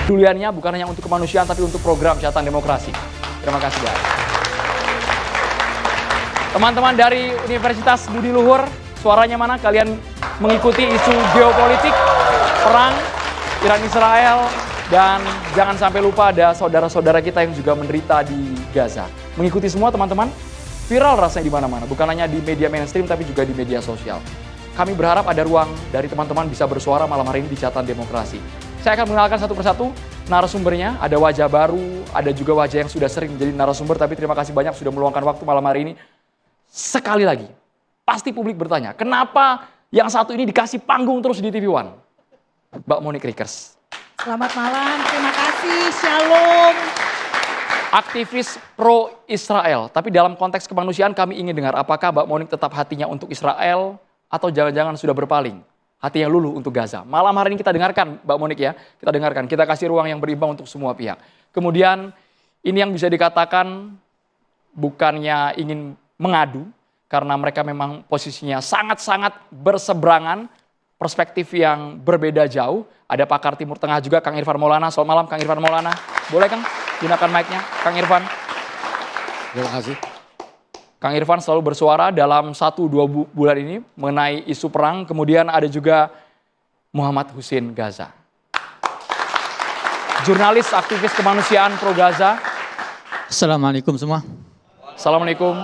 Kepeduliannya bukan hanya untuk kemanusiaan tapi untuk program catatan demokrasi. Terima kasih guys. Teman-teman dari Universitas Budi Luhur, suaranya mana? Kalian mengikuti isu geopolitik, perang, Iran-Israel, dan jangan sampai lupa ada saudara-saudara kita yang juga menderita di Gaza. Mengikuti semua teman-teman, viral rasanya di mana-mana, bukan hanya di media mainstream tapi juga di media sosial. Kami berharap ada ruang dari teman-teman bisa bersuara malam hari ini di Catatan Demokrasi. Saya akan mengenalkan satu persatu narasumbernya, ada wajah baru, ada juga wajah yang sudah sering menjadi narasumber, tapi terima kasih banyak sudah meluangkan waktu malam hari ini. Sekali lagi, pasti publik bertanya, kenapa yang satu ini dikasih panggung terus di TV One? Mbak Monique Rickers. Selamat malam, terima kasih, shalom. Aktivis pro-Israel, tapi dalam konteks kemanusiaan kami ingin dengar apakah Mbak Monique tetap hatinya untuk Israel atau jangan-jangan sudah berpaling, hatinya luluh untuk Gaza. Malam hari ini kita dengarkan Mbak Monique ya, kita dengarkan, kita kasih ruang yang berimbang untuk semua pihak. Kemudian ini yang bisa dikatakan bukannya ingin mengadu, karena mereka memang posisinya sangat-sangat berseberangan, perspektif yang berbeda jauh. Ada pakar Timur Tengah juga, Kang Irfan Maulana. Selamat malam, Kang Irfan Maulana. Boleh Kang, gunakan mic-nya, Kang Irfan. Terima kasih. Kang Irfan selalu bersuara dalam 1-2 bulan ini mengenai isu perang. Kemudian ada juga Muhammad Hussein Gaza. Jurnalis aktivis kemanusiaan pro Gaza. Assalamualaikum semua. Assalamualaikum.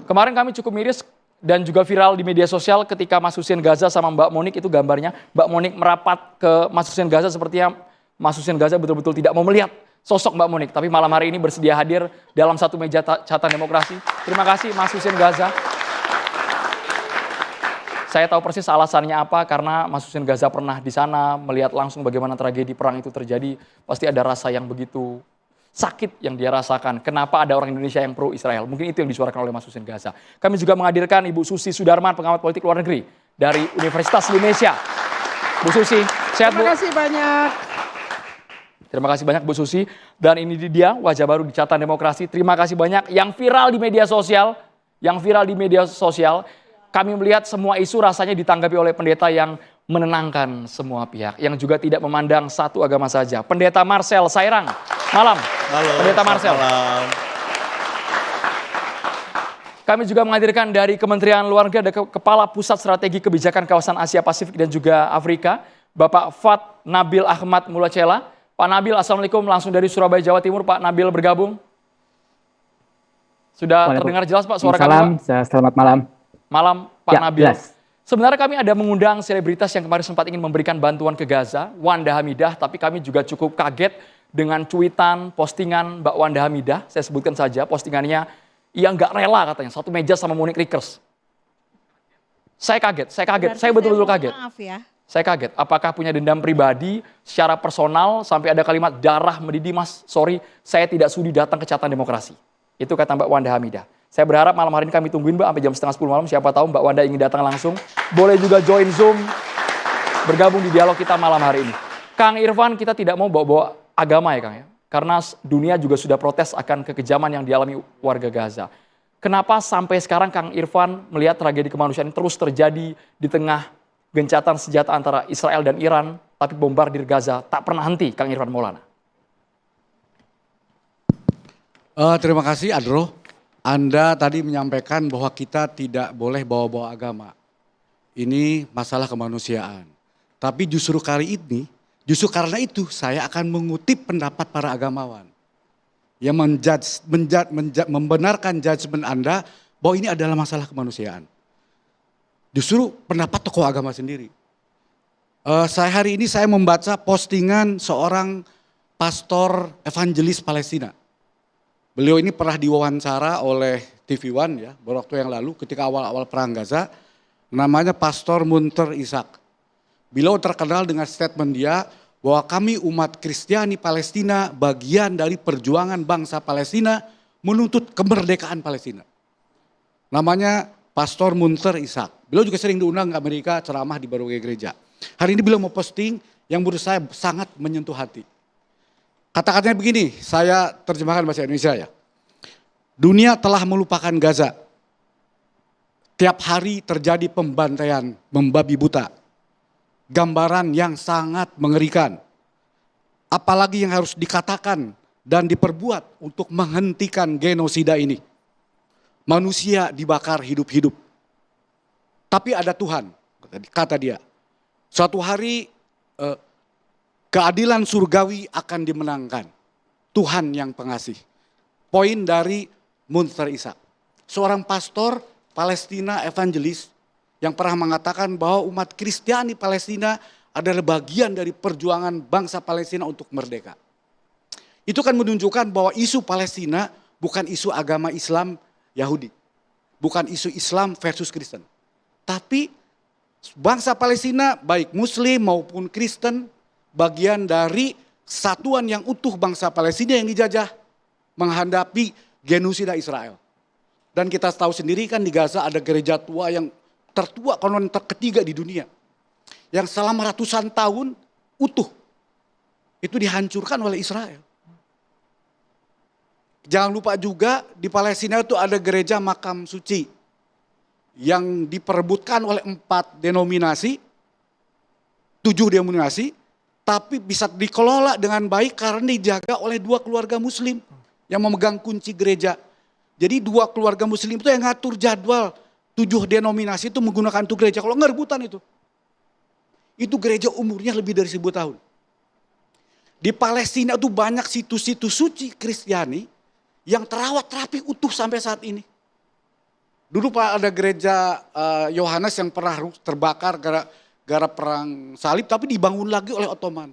Kemarin kami cukup miris dan juga viral di media sosial ketika Mas Hussein Gaza sama Mbak Monique, itu gambarnya Mbak Monique merapat ke Mas Hussein Gaza, sepertinya Mas Hussein Gaza betul-betul tidak mau melihat sosok Mbak Monique, tapi malam hari ini bersedia hadir dalam satu meja catatan demokrasi. Terima kasih Mas Hussein Gaza. Saya tahu persis alasannya apa, karena Mas Hussein Gaza pernah di sana melihat langsung bagaimana tragedi perang itu terjadi. Pasti ada rasa yang begitu sakit yang dia rasakan. Kenapa ada orang Indonesia yang pro Israel? Mungkin itu yang disuarakan oleh Mas Hussein Gaza. Kami juga menghadirkan Ibu Susi Sudarman, pengamat politik luar negeri dari Universitas Indonesia. Bu Susi, sehat Bu? Terima kasih banyak. Terima kasih banyak Bu Susi. Dan ini dia wajah baru di Catatan Demokrasi. Terima kasih banyak yang viral di media sosial. Kami melihat semua isu rasanya ditanggapi oleh pendeta yang menenangkan semua pihak, yang juga tidak memandang satu agama saja. Pendeta Marcel Sairang. Malam. Halo, Pendeta Marcel. malam. Kami juga menghadirkan dari Kementerian Luar Negeri, ada Kepala Pusat Strategi Kebijakan Kawasan Asia Pasifik dan juga Afrika, Bapak Fat Nabil Ahmad Mulacela. Pak Nabil, Assalamualaikum, langsung dari Surabaya, Jawa Timur. Pak Nabil bergabung. Sudah terdengar jelas Pak suara kami, Pak? Selamat malam. Malam Pak Ya, Nabil. jelas. Sebenarnya kami ada mengundang selebritas yang kemarin sempat ingin memberikan bantuan ke Gaza, Wanda Hamidah, tapi kami juga cukup kaget dengan cuitan, postingan Mbak Wanda Hamidah. Saya sebutkan saja postingannya, ia nggak rela katanya, satu meja sama Monique Rickers. Saya kaget, Berarti saya betul-betul mohon kaget. Maaf ya. Saya kaget, apakah punya dendam pribadi secara personal sampai ada kalimat darah mendidih, Mas, sorry, saya tidak sudi datang ke Catatan Demokrasi. Itu kata Mbak Wanda Hamidah. Saya berharap malam hari ini kami tungguin Mbak sampai jam 9:30 malam, siapa tahu Mbak Wanda ingin datang langsung. Boleh juga join Zoom, bergabung di dialog kita malam hari ini. Kang Irfan, kita tidak mau bawa-bawa agama ya Kang ya. Karena dunia juga sudah protes akan kekejaman yang dialami warga Gaza. Kenapa sampai sekarang Kang Irfan melihat tragedi kemanusiaan ini terus terjadi di tengah gencatan senjata antara Israel dan Iran, tapi bombardir Gaza tak pernah henti, Kang Irfan Maulana? Terima kasih Adro. Anda tadi menyampaikan bahwa kita tidak boleh bawa-bawa agama. Ini masalah kemanusiaan. Tapi justru kali ini, justru karena itu saya akan mengutip pendapat para agamawan. Yang membenarkan judgement Anda bahwa ini adalah masalah kemanusiaan. Justru pendapat tokoh agama sendiri. Hari ini saya membaca postingan seorang pastor evangelis Palestina. Beliau ini pernah diwawancara oleh TV One ya, beberapa waktu yang lalu ketika awal-awal perang Gaza. Namanya Pastor Munter Ishak. Beliau terkenal dengan statement dia bahwa kami umat Kristiani Palestina bagian dari perjuangan bangsa Palestina menuntut kemerdekaan Palestina. Namanya Pastor Munter Ishak. Beliau juga sering diundang ke Amerika ceramah di berbagai gereja. Hari ini beliau mau posting yang menurut saya sangat menyentuh hati. Kata-katanya begini, saya terjemahkan bahasa Indonesia ya. Dunia telah melupakan Gaza. Tiap hari terjadi pembantaian, membabi buta. Gambaran yang sangat mengerikan. apalagi yang harus dikatakan dan diperbuat untuk menghentikan genosida ini. Manusia dibakar hidup-hidup. Tapi ada Tuhan, kata dia. Suatu hari keadilan surgawi akan dimenangkan. Tuhan yang pengasih. Poin dari Munzer Ishak. Seorang pastor Palestina evangelis yang pernah mengatakan bahwa umat Kristiani Palestina adalah bagian dari perjuangan bangsa Palestina untuk merdeka. Itu kan menunjukkan bahwa isu Palestina bukan isu agama Islam Yahudi. Bukan isu Islam versus Kristen. Tapi bangsa Palestina baik Muslim maupun Kristen bagian dari satuan yang utuh bangsa Palestina yang dijajah menghadapi genosida Israel. Dan kita tahu sendiri kan di Gaza ada gereja tua yang tertua konon ketiga di dunia. Yang selama ratusan tahun utuh. Itu dihancurkan oleh Israel. Jangan lupa juga di Palestina itu ada gereja makam suci. Yang diperebutkan oleh 4 denominasi. 7 denominasi. Tapi bisa dikelola dengan baik karena dijaga oleh 2 keluarga muslim. Yang memegang kunci gereja. Jadi 2 keluarga muslim itu yang ngatur jadwal 7 denominasi itu menggunakan itu gereja. Kalau enggak rebutan itu. Itu gereja umurnya lebih dari 1000 tahun. Di Palestina itu banyak situs-situs suci Kristiani yang terawat rapi utuh sampai saat ini. Dulu Pak ada gereja Yohanes yang pernah terbakar gara perang salib tapi dibangun lagi oleh Ottoman.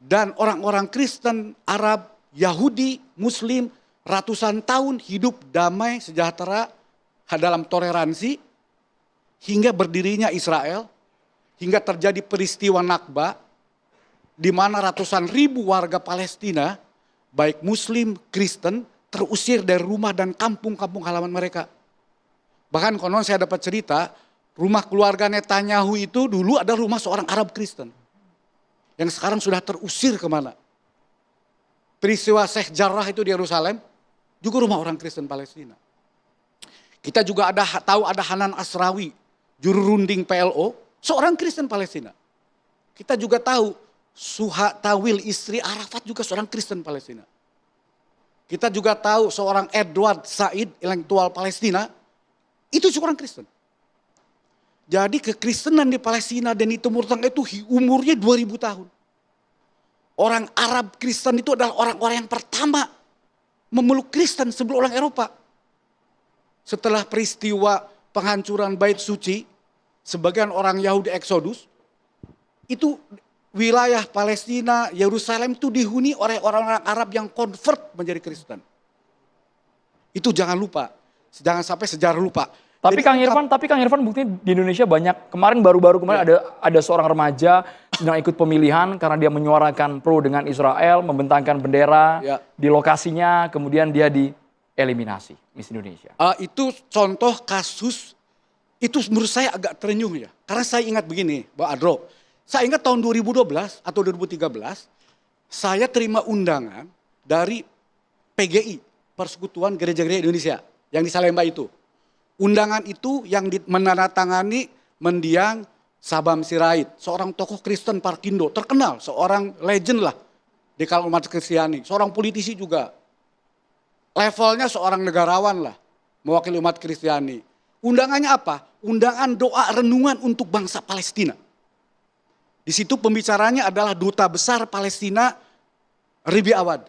Dan orang-orang Kristen, Arab, Yahudi, Muslim ratusan tahun hidup damai, sejahtera dalam toleransi hingga berdirinya Israel, hingga terjadi peristiwa Nakba di mana ratusan ribu warga Palestina baik Muslim, Kristen terusir dari rumah dan kampung-kampung halaman mereka. Bahkan konon saya dapat cerita rumah keluarga Netanyahu itu dulu ada rumah seorang Arab Kristen yang sekarang sudah terusir kemana. Peristiwa Sheikh Jarrah itu di Yerusalem juga rumah orang Kristen Palestina. Kita juga tahu ada Hanan Asrawi, juru runding PLO, seorang Kristen Palestina. Kita juga tahu Suha Tawil istri Arafat juga seorang Kristen Palestina. Kita juga tahu seorang Edward Said intelektual Palestina itu seorang Kristen. Jadi kekristenan di Palestina dan di Timur Tengah itu umurnya 2000 tahun. Orang Arab Kristen itu adalah orang-orang yang pertama memeluk Kristen sebelum orang Eropa. Setelah peristiwa penghancuran Bait Suci, sebagian orang Yahudi Exodus, itu wilayah Palestina, Yerusalem itu dihuni oleh orang-orang Arab yang convert menjadi Kristen. Itu jangan lupa, jangan sampai sejarah lupa. Tapi Kang Irfan buktinya di Indonesia banyak, baru-baru kemarin ada seorang remaja sedang ikut pemilihan karena dia menyuarakan pro dengan Israel, membentangkan bendera di lokasinya, kemudian dia dieliminasi Miss Indonesia. Itu contoh kasus, itu menurut saya agak terenyuh ya. Karena saya ingat begini, Pak Adro. Saya ingat tahun 2012 atau 2013, saya terima undangan dari PGI, Persekutuan Gereja-Gereja Indonesia, yang di Salemba itu. Undangan itu yang menandatangani mendiang Sabam Sirait, seorang tokoh Kristen Parkindo, terkenal, seorang legend lah di kalangan umat Kristiani, seorang politisi juga. Levelnya seorang negarawan lah, mewakili umat Kristiani. Undangannya apa? Undangan doa renungan untuk bangsa Palestina. Di situ pembicaranya adalah Duta Besar Palestina, Ribi Awad.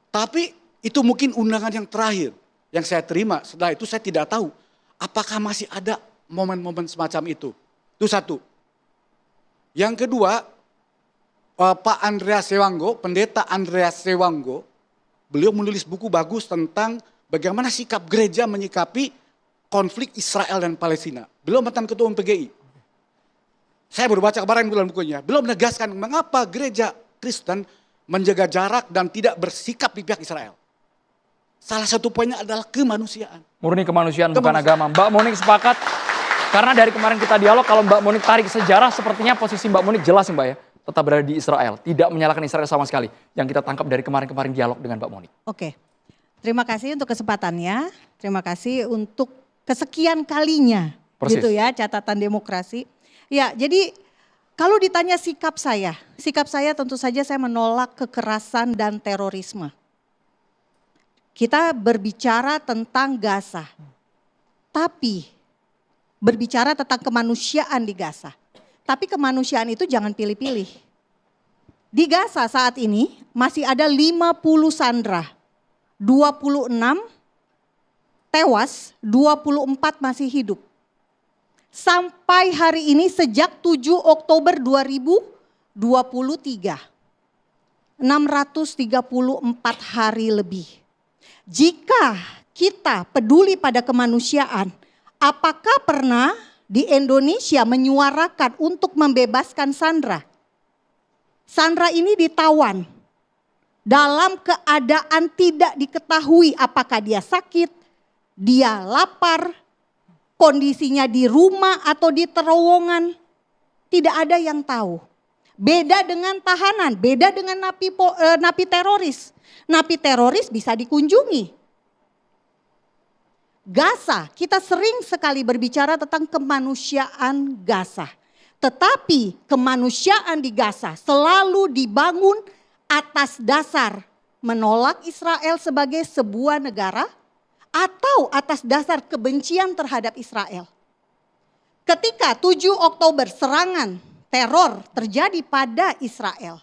Tapi itu mungkin undangan yang terakhir yang saya terima. Setelah itu saya tidak tahu apakah masih ada momen-momen semacam itu. Itu satu. Yang kedua, Pak Andreas Sewanggo, Pendeta Andreas Sewanggo, beliau menulis buku bagus tentang bagaimana sikap gereja menyikapi konflik Israel dan Palestina. Beliau mantan ketua umum PGI. Saya baru baca kemarin bulan bukunya. Beliau menegaskan mengapa gereja Kristen menjaga jarak dan tidak bersikap di pihak Israel. Salah satu poinnya adalah kemanusiaan. Murni kemanusiaan bukan agama. Mbak Monik sepakat. Karena dari kemarin kita dialog, kalau Mbak Monik tarik sejarah, sepertinya posisi Mbak Monik jelas Mbak ya. Tetap berada di Israel. Tidak menyalahkan Israel sama sekali. Yang kita tangkap dari kemarin-kemarin dialog dengan Mbak Monik. Oke, terima kasih untuk kesempatannya. Terima kasih untuk kesekian kalinya. Persis. Gitu ya, catatan demokrasi. Ya, jadi Kalau ditanya sikap saya tentu saja saya menolak kekerasan dan terorisme. Kita berbicara tentang Gaza, tapi berbicara tentang kemanusiaan di Gaza. Tapi kemanusiaan itu jangan pilih-pilih. Di Gaza saat ini masih ada 50 sandera, 26 tewas, 24 masih hidup. Sampai hari ini sejak 7 Oktober 2023, 634 hari lebih. Jika kita peduli pada kemanusiaan, apakah pernah di Indonesia menyuarakan untuk membebaskan Sandra? Sandra ini ditawan dalam keadaan tidak diketahui apakah dia sakit, dia lapar, kondisinya di rumah atau di terowongan. Tidak ada yang tahu. Beda dengan tahanan, beda dengan napi teroris. Napi teroris bisa dikunjungi. Gaza, kita sering sekali berbicara tentang kemanusiaan Gaza. Tetapi kemanusiaan di Gaza selalu dibangun atas dasar menolak Israel sebagai sebuah negara atau atas dasar kebencian terhadap Israel. Ketika 7 Oktober serangan teror terjadi pada Israel.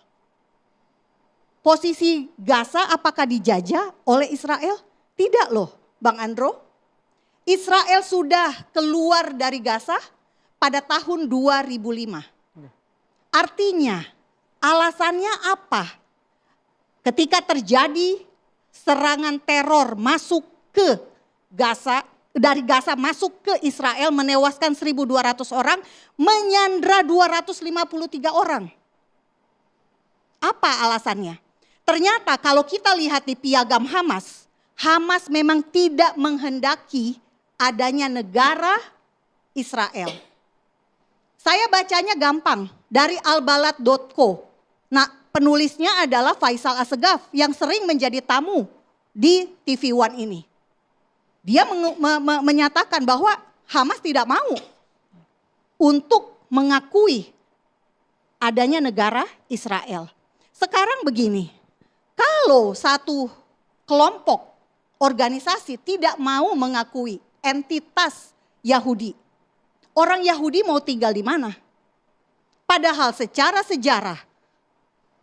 Posisi Gaza apakah dijajah oleh Israel? Tidak loh, Bang Andro. Israel sudah keluar dari Gaza pada tahun 2005. Artinya, alasannya apa? Ketika terjadi serangan teror masuk ke Gaza, dari Gaza masuk ke Israel menewaskan 1.200 orang, menyandra 253 orang. Apa alasannya? Ternyata kalau kita lihat di piagam Hamas, Hamas memang tidak menghendaki adanya negara Israel. Saya bacanya gampang dari albalad.co. Nah, penulisnya adalah Faisal Assegaf yang sering menjadi tamu di TV One ini. Dia menyatakan bahwa Hamas tidak mau untuk mengakui adanya negara Israel. Sekarang begini, kalau satu kelompok organisasi tidak mau mengakui entitas Yahudi, orang Yahudi mau tinggal di mana? Padahal secara sejarah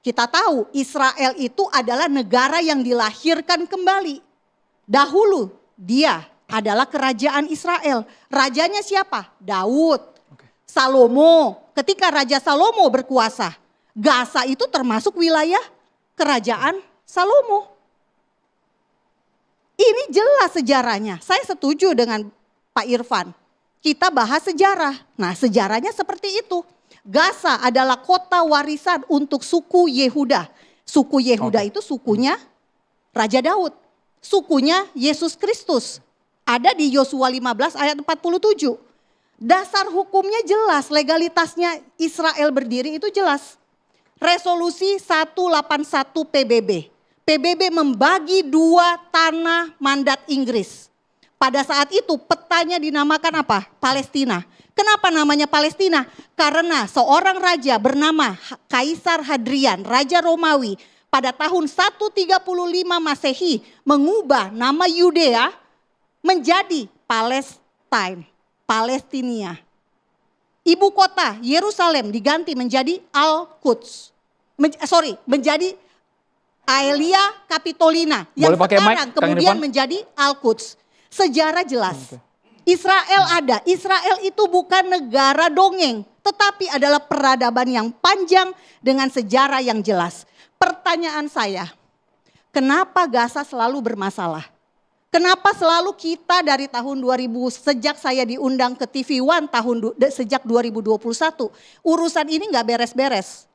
kita tahu Israel itu adalah negara yang dilahirkan kembali. Dahulu dia adalah kerajaan Israel. Rajanya siapa? Daud. Salomo. Ketika Raja Salomo berkuasa, Gaza itu termasuk wilayah kerajaan Salomo. Ini jelas sejarahnya. Saya setuju dengan Pak Irfan. Kita bahas sejarah. Nah, sejarahnya seperti itu. Gaza adalah kota warisan untuk suku Yehuda. Suku Yehuda itu sukunya Raja Daud. Sukunya Yesus Kristus. Ada di Yosua 15 ayat 47. Dasar hukumnya jelas, legalitasnya Israel berdiri itu jelas. Resolusi 181 PBB. PBB membagi 2 tanah mandat Inggris. Pada saat itu petanya dinamakan apa? Palestina. Kenapa namanya Palestina? Karena seorang raja bernama Kaisar Hadrian, Raja Romawi, pada tahun 135 Masehi mengubah nama Yudea menjadi Palestine, Palestinia. Ibu kota Yerusalem diganti menjadi Al-Quds. Menjadi Aelia Capitolina yang sekarang kemudian menjadi Al-Quds. Sejarah jelas. Israel ada. Israel itu bukan negara dongeng, tetapi adalah peradaban yang panjang dengan sejarah yang jelas. Pertanyaan saya, kenapa Gaza selalu bermasalah? Kenapa selalu kita dari tahun 2000, sejak saya diundang ke TV One sejak 2021, urusan ini gak beres-beres?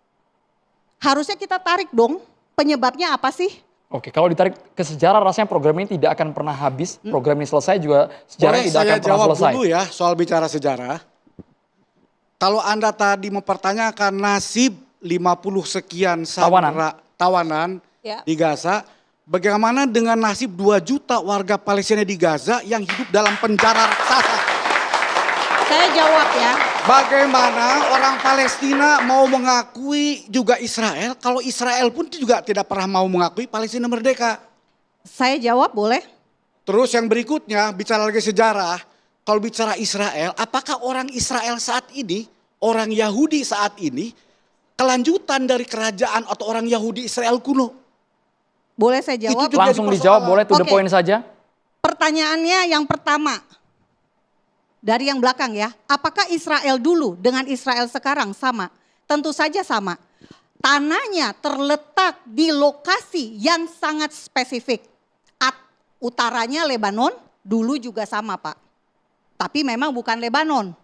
Harusnya kita tarik dong, penyebabnya apa sih? Oke, kalau ditarik ke sejarah rasanya program ini tidak akan pernah habis. Program ini selesai juga sejarah tidak akan pernah selesai. Saya jawab dulu ya soal bicara sejarah. Kalau Anda tadi mempertanyakan nasib 50 sekian tawanan di Gaza, bagaimana dengan nasib 2 juta warga Palestina di Gaza yang hidup dalam penjara raksasa? Saya jawab ya. Bagaimana orang Palestina mau mengakui juga Israel, kalau Israel pun juga tidak pernah mau mengakui Palestina merdeka. Saya jawab boleh? Terus yang berikutnya, bicara lagi sejarah, kalau bicara Israel, apakah orang Israel saat ini, orang Yahudi saat ini, kelanjutan dari kerajaan atau orang Yahudi Israel kuno? Boleh saya jawab? Itu juga Langsung jadi dijawab, persoalan. boleh to the Oke. point saja. Pertanyaannya yang pertama, dari yang belakang ya, apakah Israel dulu dengan Israel sekarang sama? Tentu saja sama. Tanahnya terletak di lokasi yang sangat spesifik. Utaranya Lebanon, dulu juga sama Pak. Tapi memang bukan Lebanon.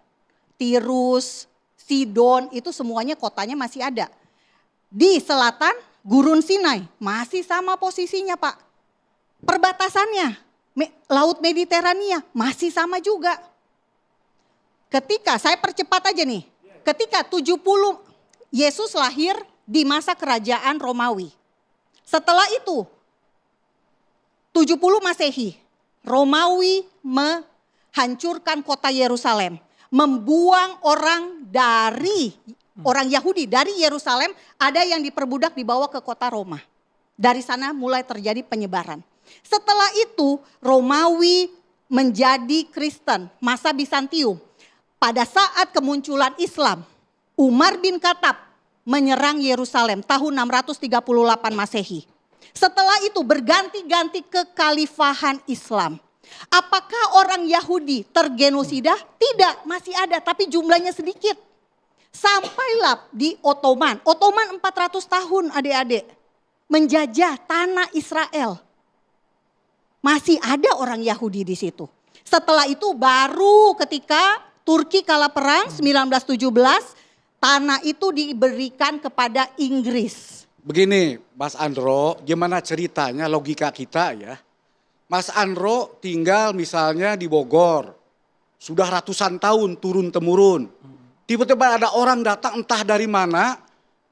Tirus, Sidon, itu semuanya kotanya masih ada. Di selatan, Gurun Sinai, masih sama posisinya Pak. Perbatasannya, Laut Mediterania, masih sama juga. Ketika, saya percepat aja nih. Ketika 70, Yesus lahir di masa kerajaan Romawi. Setelah itu, 70 Masehi, Romawi menghancurkan kota Yerusalem. Membuang orang dari, orang Yahudi dari Yerusalem, ada yang diperbudak dibawa ke kota Roma. Dari sana mulai terjadi penyebaran. Setelah itu Romawi menjadi Kristen, masa Bizantium. Pada saat kemunculan Islam, Umar bin Khattab menyerang Yerusalem tahun 638 Masehi. Setelah itu berganti-ganti kekhalifahan Islam. Apakah orang Yahudi tergenosida? Tidak, masih ada tapi jumlahnya sedikit. Sampailah di Ottoman. Ottoman 400 tahun adik-adik menjajah tanah Israel. Masih ada orang Yahudi di situ. Setelah itu baru ketika Turki kalah perang 1917, tanah itu diberikan kepada Inggris. Begini Mas Andro, gimana ceritanya logika kita ya. Mas Andro tinggal misalnya di Bogor, sudah ratusan tahun turun-temurun. Tiba-tiba ada orang datang entah dari mana,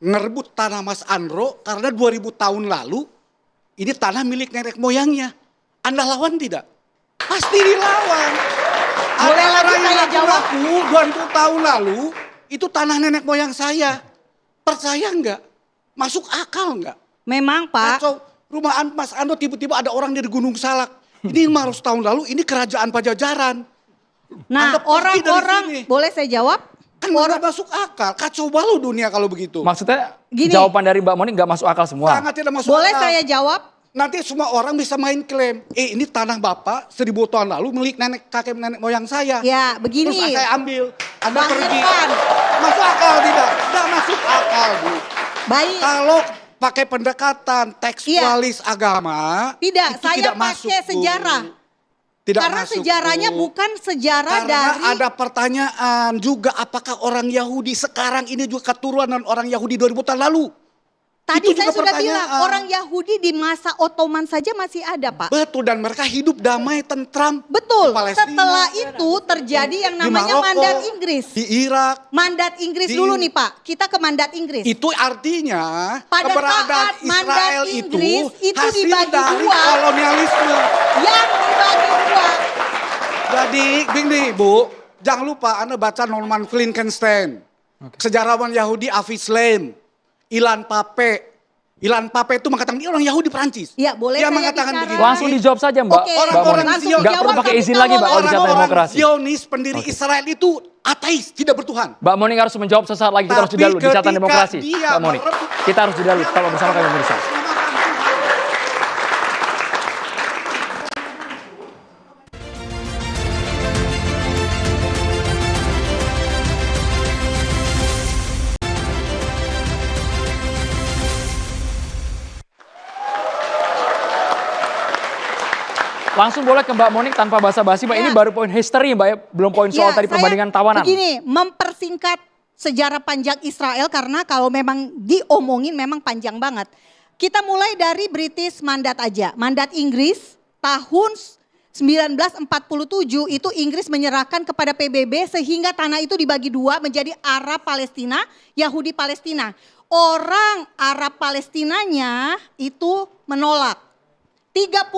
ngerebut tanah Mas Andro karena 2000 tahun lalu ini tanah milik nenek moyangnya. Anda lawan tidak? Pasti dilawan. Boleh Ada lagi orang yang saya jawab? ngaku 20 tahun lalu itu tanah nenek moyang saya. Percaya enggak? Masuk akal enggak? Memang Pak. Kacau. Rumah Mas Ando tiba-tiba ada orang dari Gunung Salak. Ini 500 tahun lalu ini kerajaan Pajajaran. Nah Anda pergi dari sini. orang-orang, boleh saya jawab? Kan nggak masuk akal. Kacau balau dunia kalau begitu. Maksudnya Gini. jawaban dari Mbak Moni nggak masuk akal semua. Sangat tidak masuk Boleh akal. saya jawab? Nanti semua orang bisa main klaim. Ini tanah Bapak 1000 tahun lalu milik kakek nenek moyang saya. Ya begini. Terus saya ambil. Anda Bang pergi. Irfan. Masuk akal tidak? Tidak masuk akal Bu. Baik. Kalau pakai pendekatan tekstualis agama. Tidak, itu saya tidak pakai masuk, Bu. sejarah. Tidak Karena masuk, sejarahnya Bu. bukan sejarah Karena dari. ada pertanyaan juga apakah orang Yahudi sekarang ini juga keturunan orang Yahudi 2000 tahun lalu? Tadi itu saya juga sudah bilang pertanyaan. orang Yahudi di masa Ottoman saja masih ada Pak. Betul, dan mereka hidup damai, tentram. Betul. Di Palestina, Setelah itu terjadi yang di namanya Maroko, mandat Inggris. di Irak. Mandat Inggris di- dulu nih Pak. Kita ke mandat Inggris. Itu artinya Pada keberadaan saat mandat Israel Inggris itu hasil dibagi dari dua. kolonialisme. Yang dibagi dua. Jadi begini Bu, jangan lupa Anda baca Norman Finkelstein. Sejarawan Yahudi Avi Shlaim, Ilan Pape. Ilan Pape itu mengatakan ini orang Yahudi Perancis. Ya, boleh Dia saya mengatakan bicara? begini. Langsung dijawab saja Mbak. Oke, Mbak orang-orang Moni. langsung Nggak jawab, perlu pakai tapi izin kalau lagi Mbak kalau bicara Orang-orang demokrasi. Zionis pendiri Israel itu ateis, tidak bertuhan. Mbak Moni harus menjawab sesaat lagi. Kita harus Tapi jeda dulu di catatan ketika demokrasi. dia Mbak Moni. merebut- Kita harus jeda dulu kalau bersama kami pemirsa. Langsung boleh ke Mbak Moni tanpa basa-basi Mbak. Ya. Ini baru poin history Mbak ya. Belum poin soal Ya, tadi saya perbandingan tawanan. Begini, mempersingkat sejarah panjang Israel karena kalau memang diomongin memang panjang banget. Kita mulai dari British Mandat aja. Mandat Inggris tahun 1947 itu Inggris menyerahkan kepada PBB sehingga tanah itu dibagi dua menjadi Arab Palestina, Yahudi Palestina. Orang Arab Palestinanya itu menolak. 33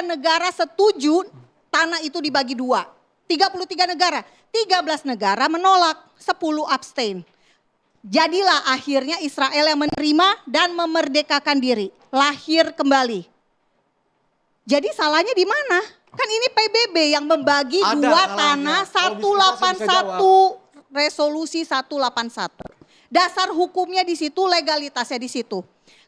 negara setuju tanah itu dibagi dua. 33 negara, 13 negara menolak, 10 abstain. Jadilah akhirnya Israel yang menerima dan memerdekakan diri, lahir kembali. Jadi salahnya di mana? Kan ini PBB yang membagi Ada dua salahnya. tanah Kalau bisa 181, resolusi 181. Dasar hukumnya di situ, legalitasnya di situ.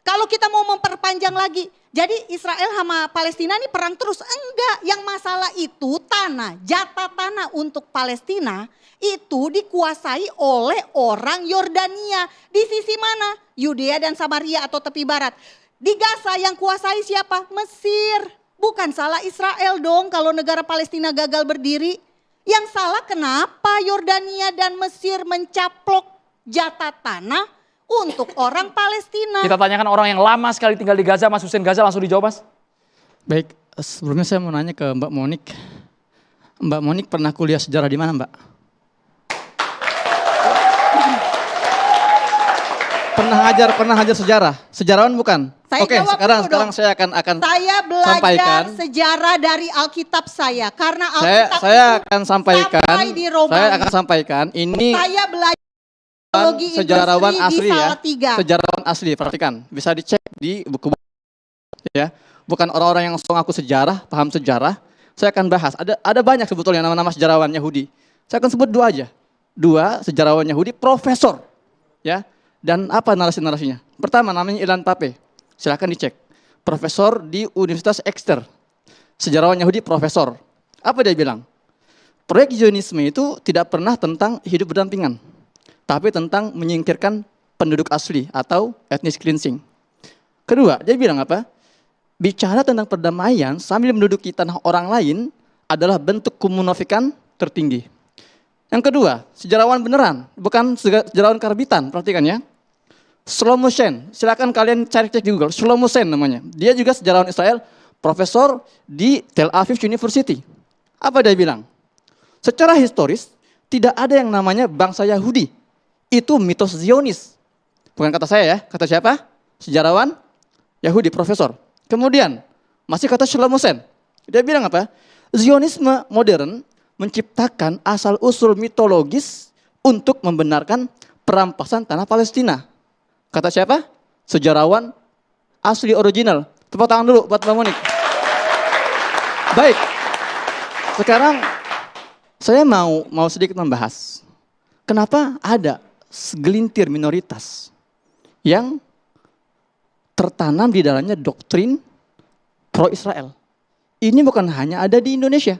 Kalau kita mau memperpanjang lagi, jadi Israel sama Palestina ini perang terus. Enggak, yang masalah itu tanah, jatah tanah untuk Palestina itu dikuasai oleh orang Yordania. Di sisi mana? Yudea dan Samaria atau tepi barat. Di Gaza yang kuasai siapa? Mesir. Bukan salah Israel dong kalau negara Palestina gagal berdiri. Yang salah kenapa Yordania dan Mesir mencaplok jatah tanah untuk orang Palestina. Kita tanyakan orang yang lama sekali tinggal di Gaza, Mas Hussein Gaza, langsung dijawab Mas. Baik, sebelumnya saya mau nanya ke Mbak Monik. Mbak Monik pernah kuliah sejarah di mana, Mbak? Pernah ngajar sejarah? Sejarawan bukan? Saya Oke, jawab sekarang dulu dong. saya akan Saya belajar sampaikan. sejarah dari Alkitab saya karena Saya Alkitab akan sampaikan. sampai di Romawi. Saya akan sampaikan ini Saya belajar teologi sejarawan industri asli di ya. Salatiga. Sejarawan asli, perhatikan. Bisa dicek di buku-buku ya. Bukan orang-orang yang ngaku sejarah, paham sejarah. Saya akan bahas. Ada banyak sebetulnya nama-nama sejarawan Yahudi. Saya akan sebut dua aja. Dua sejarawan Yahudi profesor. Ya. Dan apa narasi-narasinya? Pertama namanya Ilan Pape. Silakan dicek. Profesor di Universitas Exeter. Sejarawan Yahudi profesor. Apa dia bilang? Proyek Zionisme itu tidak pernah tentang hidup berdampingan. Tapi tentang menyingkirkan penduduk asli atau ethnic cleansing. Kedua, dia bilang apa? Bicara tentang perdamaian sambil menduduki tanah orang lain adalah bentuk kemunafikan tertinggi. Yang kedua, sejarawan beneran, bukan sejarawan karbitan, perhatikan ya. Shlomo Sen, silakan kalian cek di Google, Shlomo Sen namanya. Dia juga sejarawan Israel, profesor di Tel Aviv University. Apa dia bilang? Secara historis, tidak ada yang namanya bangsa Yahudi. Itu mitos Zionis. Bukan kata saya ya, kata siapa? Sejarawan Yahudi, profesor. Kemudian, masih kata Shlomo Sen. Dia bilang apa? Zionisme modern menciptakan asal-usul mitologis untuk membenarkan perampasan tanah Palestina. Kata siapa? Sejarawan asli original. Tepuk tangan dulu buat Mbak Monik. Baik, sekarang saya mau sedikit membahas. Kenapa ada segelintir minoritas yang tertanam di dalamnya doktrin pro-Israel. Ini bukan hanya ada di Indonesia.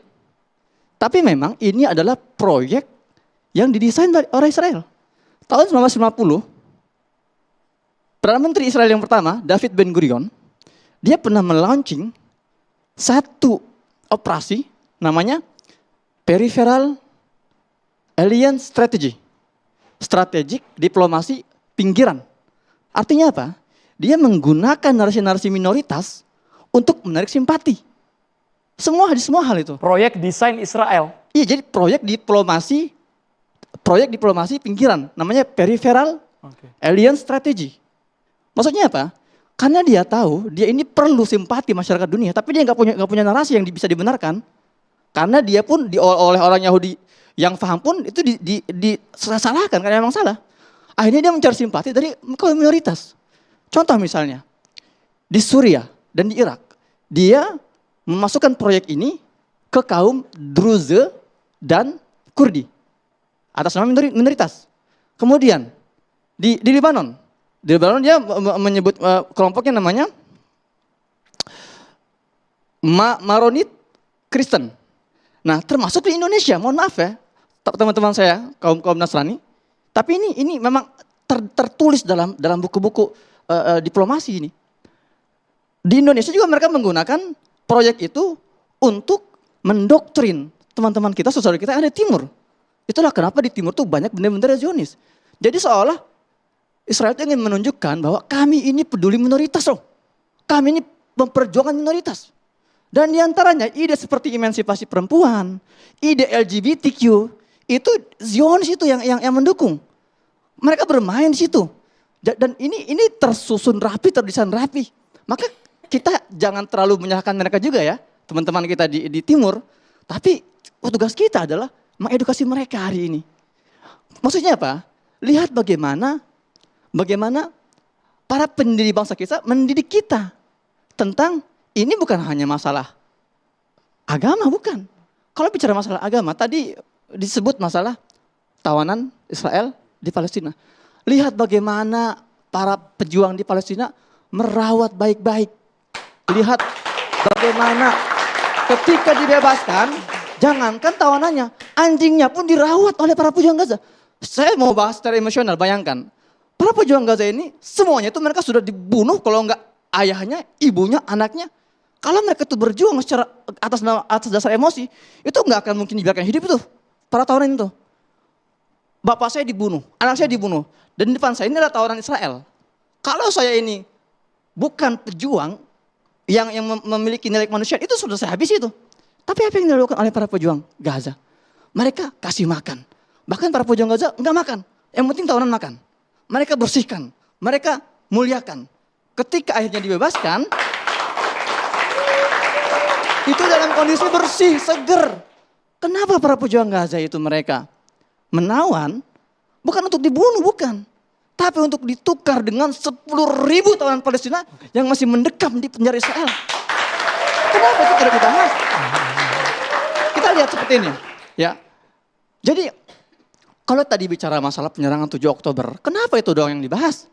Tapi memang ini adalah proyek yang didesain oleh Israel. Tahun 1950, Perdana Menteri Israel yang pertama, David Ben Gurion, dia pernah melaunching satu operasi namanya Peripheral Alliance Strategy. Strategik diplomasi pinggiran. Artinya apa? Dia menggunakan narasi-narasi minoritas untuk menarik simpati. Semua hal itu. Proyek desain Israel. Iya, jadi proyek diplomasi pinggiran, namanya Peripheral Alliance Strategy. Maksudnya apa? Karena dia tahu dia ini perlu simpati masyarakat dunia, tapi dia nggak punya narasi yang bisa dibenarkan. Karena dia pun oleh orang Yahudi yang paham pun itu disalahkan karena memang salah. Akhirnya dia mencari simpati dari kaum minoritas. Contoh misalnya di Suriah dan di Irak, dia memasukkan proyek ini ke kaum Druze dan Kurdi atas nama minoritas. Kemudian di Libanon dia menyebut kelompoknya namanya Maronit Kristen. Nah, termasuk di Indonesia, mohon maaf ya, teman-teman saya kaum Nasrani. Tapi ini memang tertulis dalam buku-buku diplomasi ini. Di Indonesia juga mereka menggunakan proyek itu untuk mendoktrin teman-teman kita, saudara kita yang ada di timur. Itulah kenapa di timur tuh banyak benda-benda Zionis. Jadi seolah Israel itu ingin menunjukkan bahwa kami ini peduli minoritas loh. Kami ini memperjuangkan minoritas. Dan diantaranya ide seperti emansipasi perempuan, ide LGBTQ, itu Zionis itu yang mendukung. Mereka bermain di situ. Dan ini tersusun rapi, terdesain rapi. Maka kita jangan terlalu menyalahkan mereka juga ya, teman-teman kita di timur. Tapi tugas kita adalah mengedukasi mereka hari ini. Maksudnya apa? Lihat bagaimana para pendiri bangsa kita mendidik kita tentang ini bukan hanya masalah agama, bukan. Kalau bicara masalah agama, tadi disebut masalah tawanan Israel di Palestina. Lihat bagaimana para pejuang di Palestina merawat baik-baik. Lihat bagaimana ketika dibebaskan, jangankan tawanannya, anjingnya pun dirawat oleh para pejuang Gaza. Saya mau bahas secara emosional, bayangkan. Para pejuang Gaza ini, semuanya itu mereka sudah dibunuh, kalau enggak ayahnya, ibunya, anaknya. Kalau mereka itu berjuang secara atas dasar emosi, itu enggak akan mungkin dibiarkan hidup itu. Para tawanan itu. Bapak saya dibunuh, anak saya dibunuh. Dan di depan saya ini adalah tawanan Israel. Kalau saya ini bukan pejuang yang memiliki nilai kemanusiaan, itu sudah saya habisi itu. Tapi apa yang dilakukan oleh para pejuang Gaza? Mereka kasih makan. Bahkan para pejuang Gaza enggak makan. Yang penting tawanan makan. Mereka bersihkan. Mereka muliakan. Ketika akhirnya dibebaskan, itu dalam kondisi bersih, seger. Kenapa para pejuang Gaza itu mereka menawan? Bukan untuk dibunuh, bukan. Tapi untuk ditukar dengan 10.000 tawanan Palestina yang masih mendekam di penjara Israel. Kenapa itu tidak dibahas? Kita lihat seperti ini. Ya. Jadi, kalau tadi bicara masalah penyerangan 7 Oktober, kenapa itu doang yang dibahas?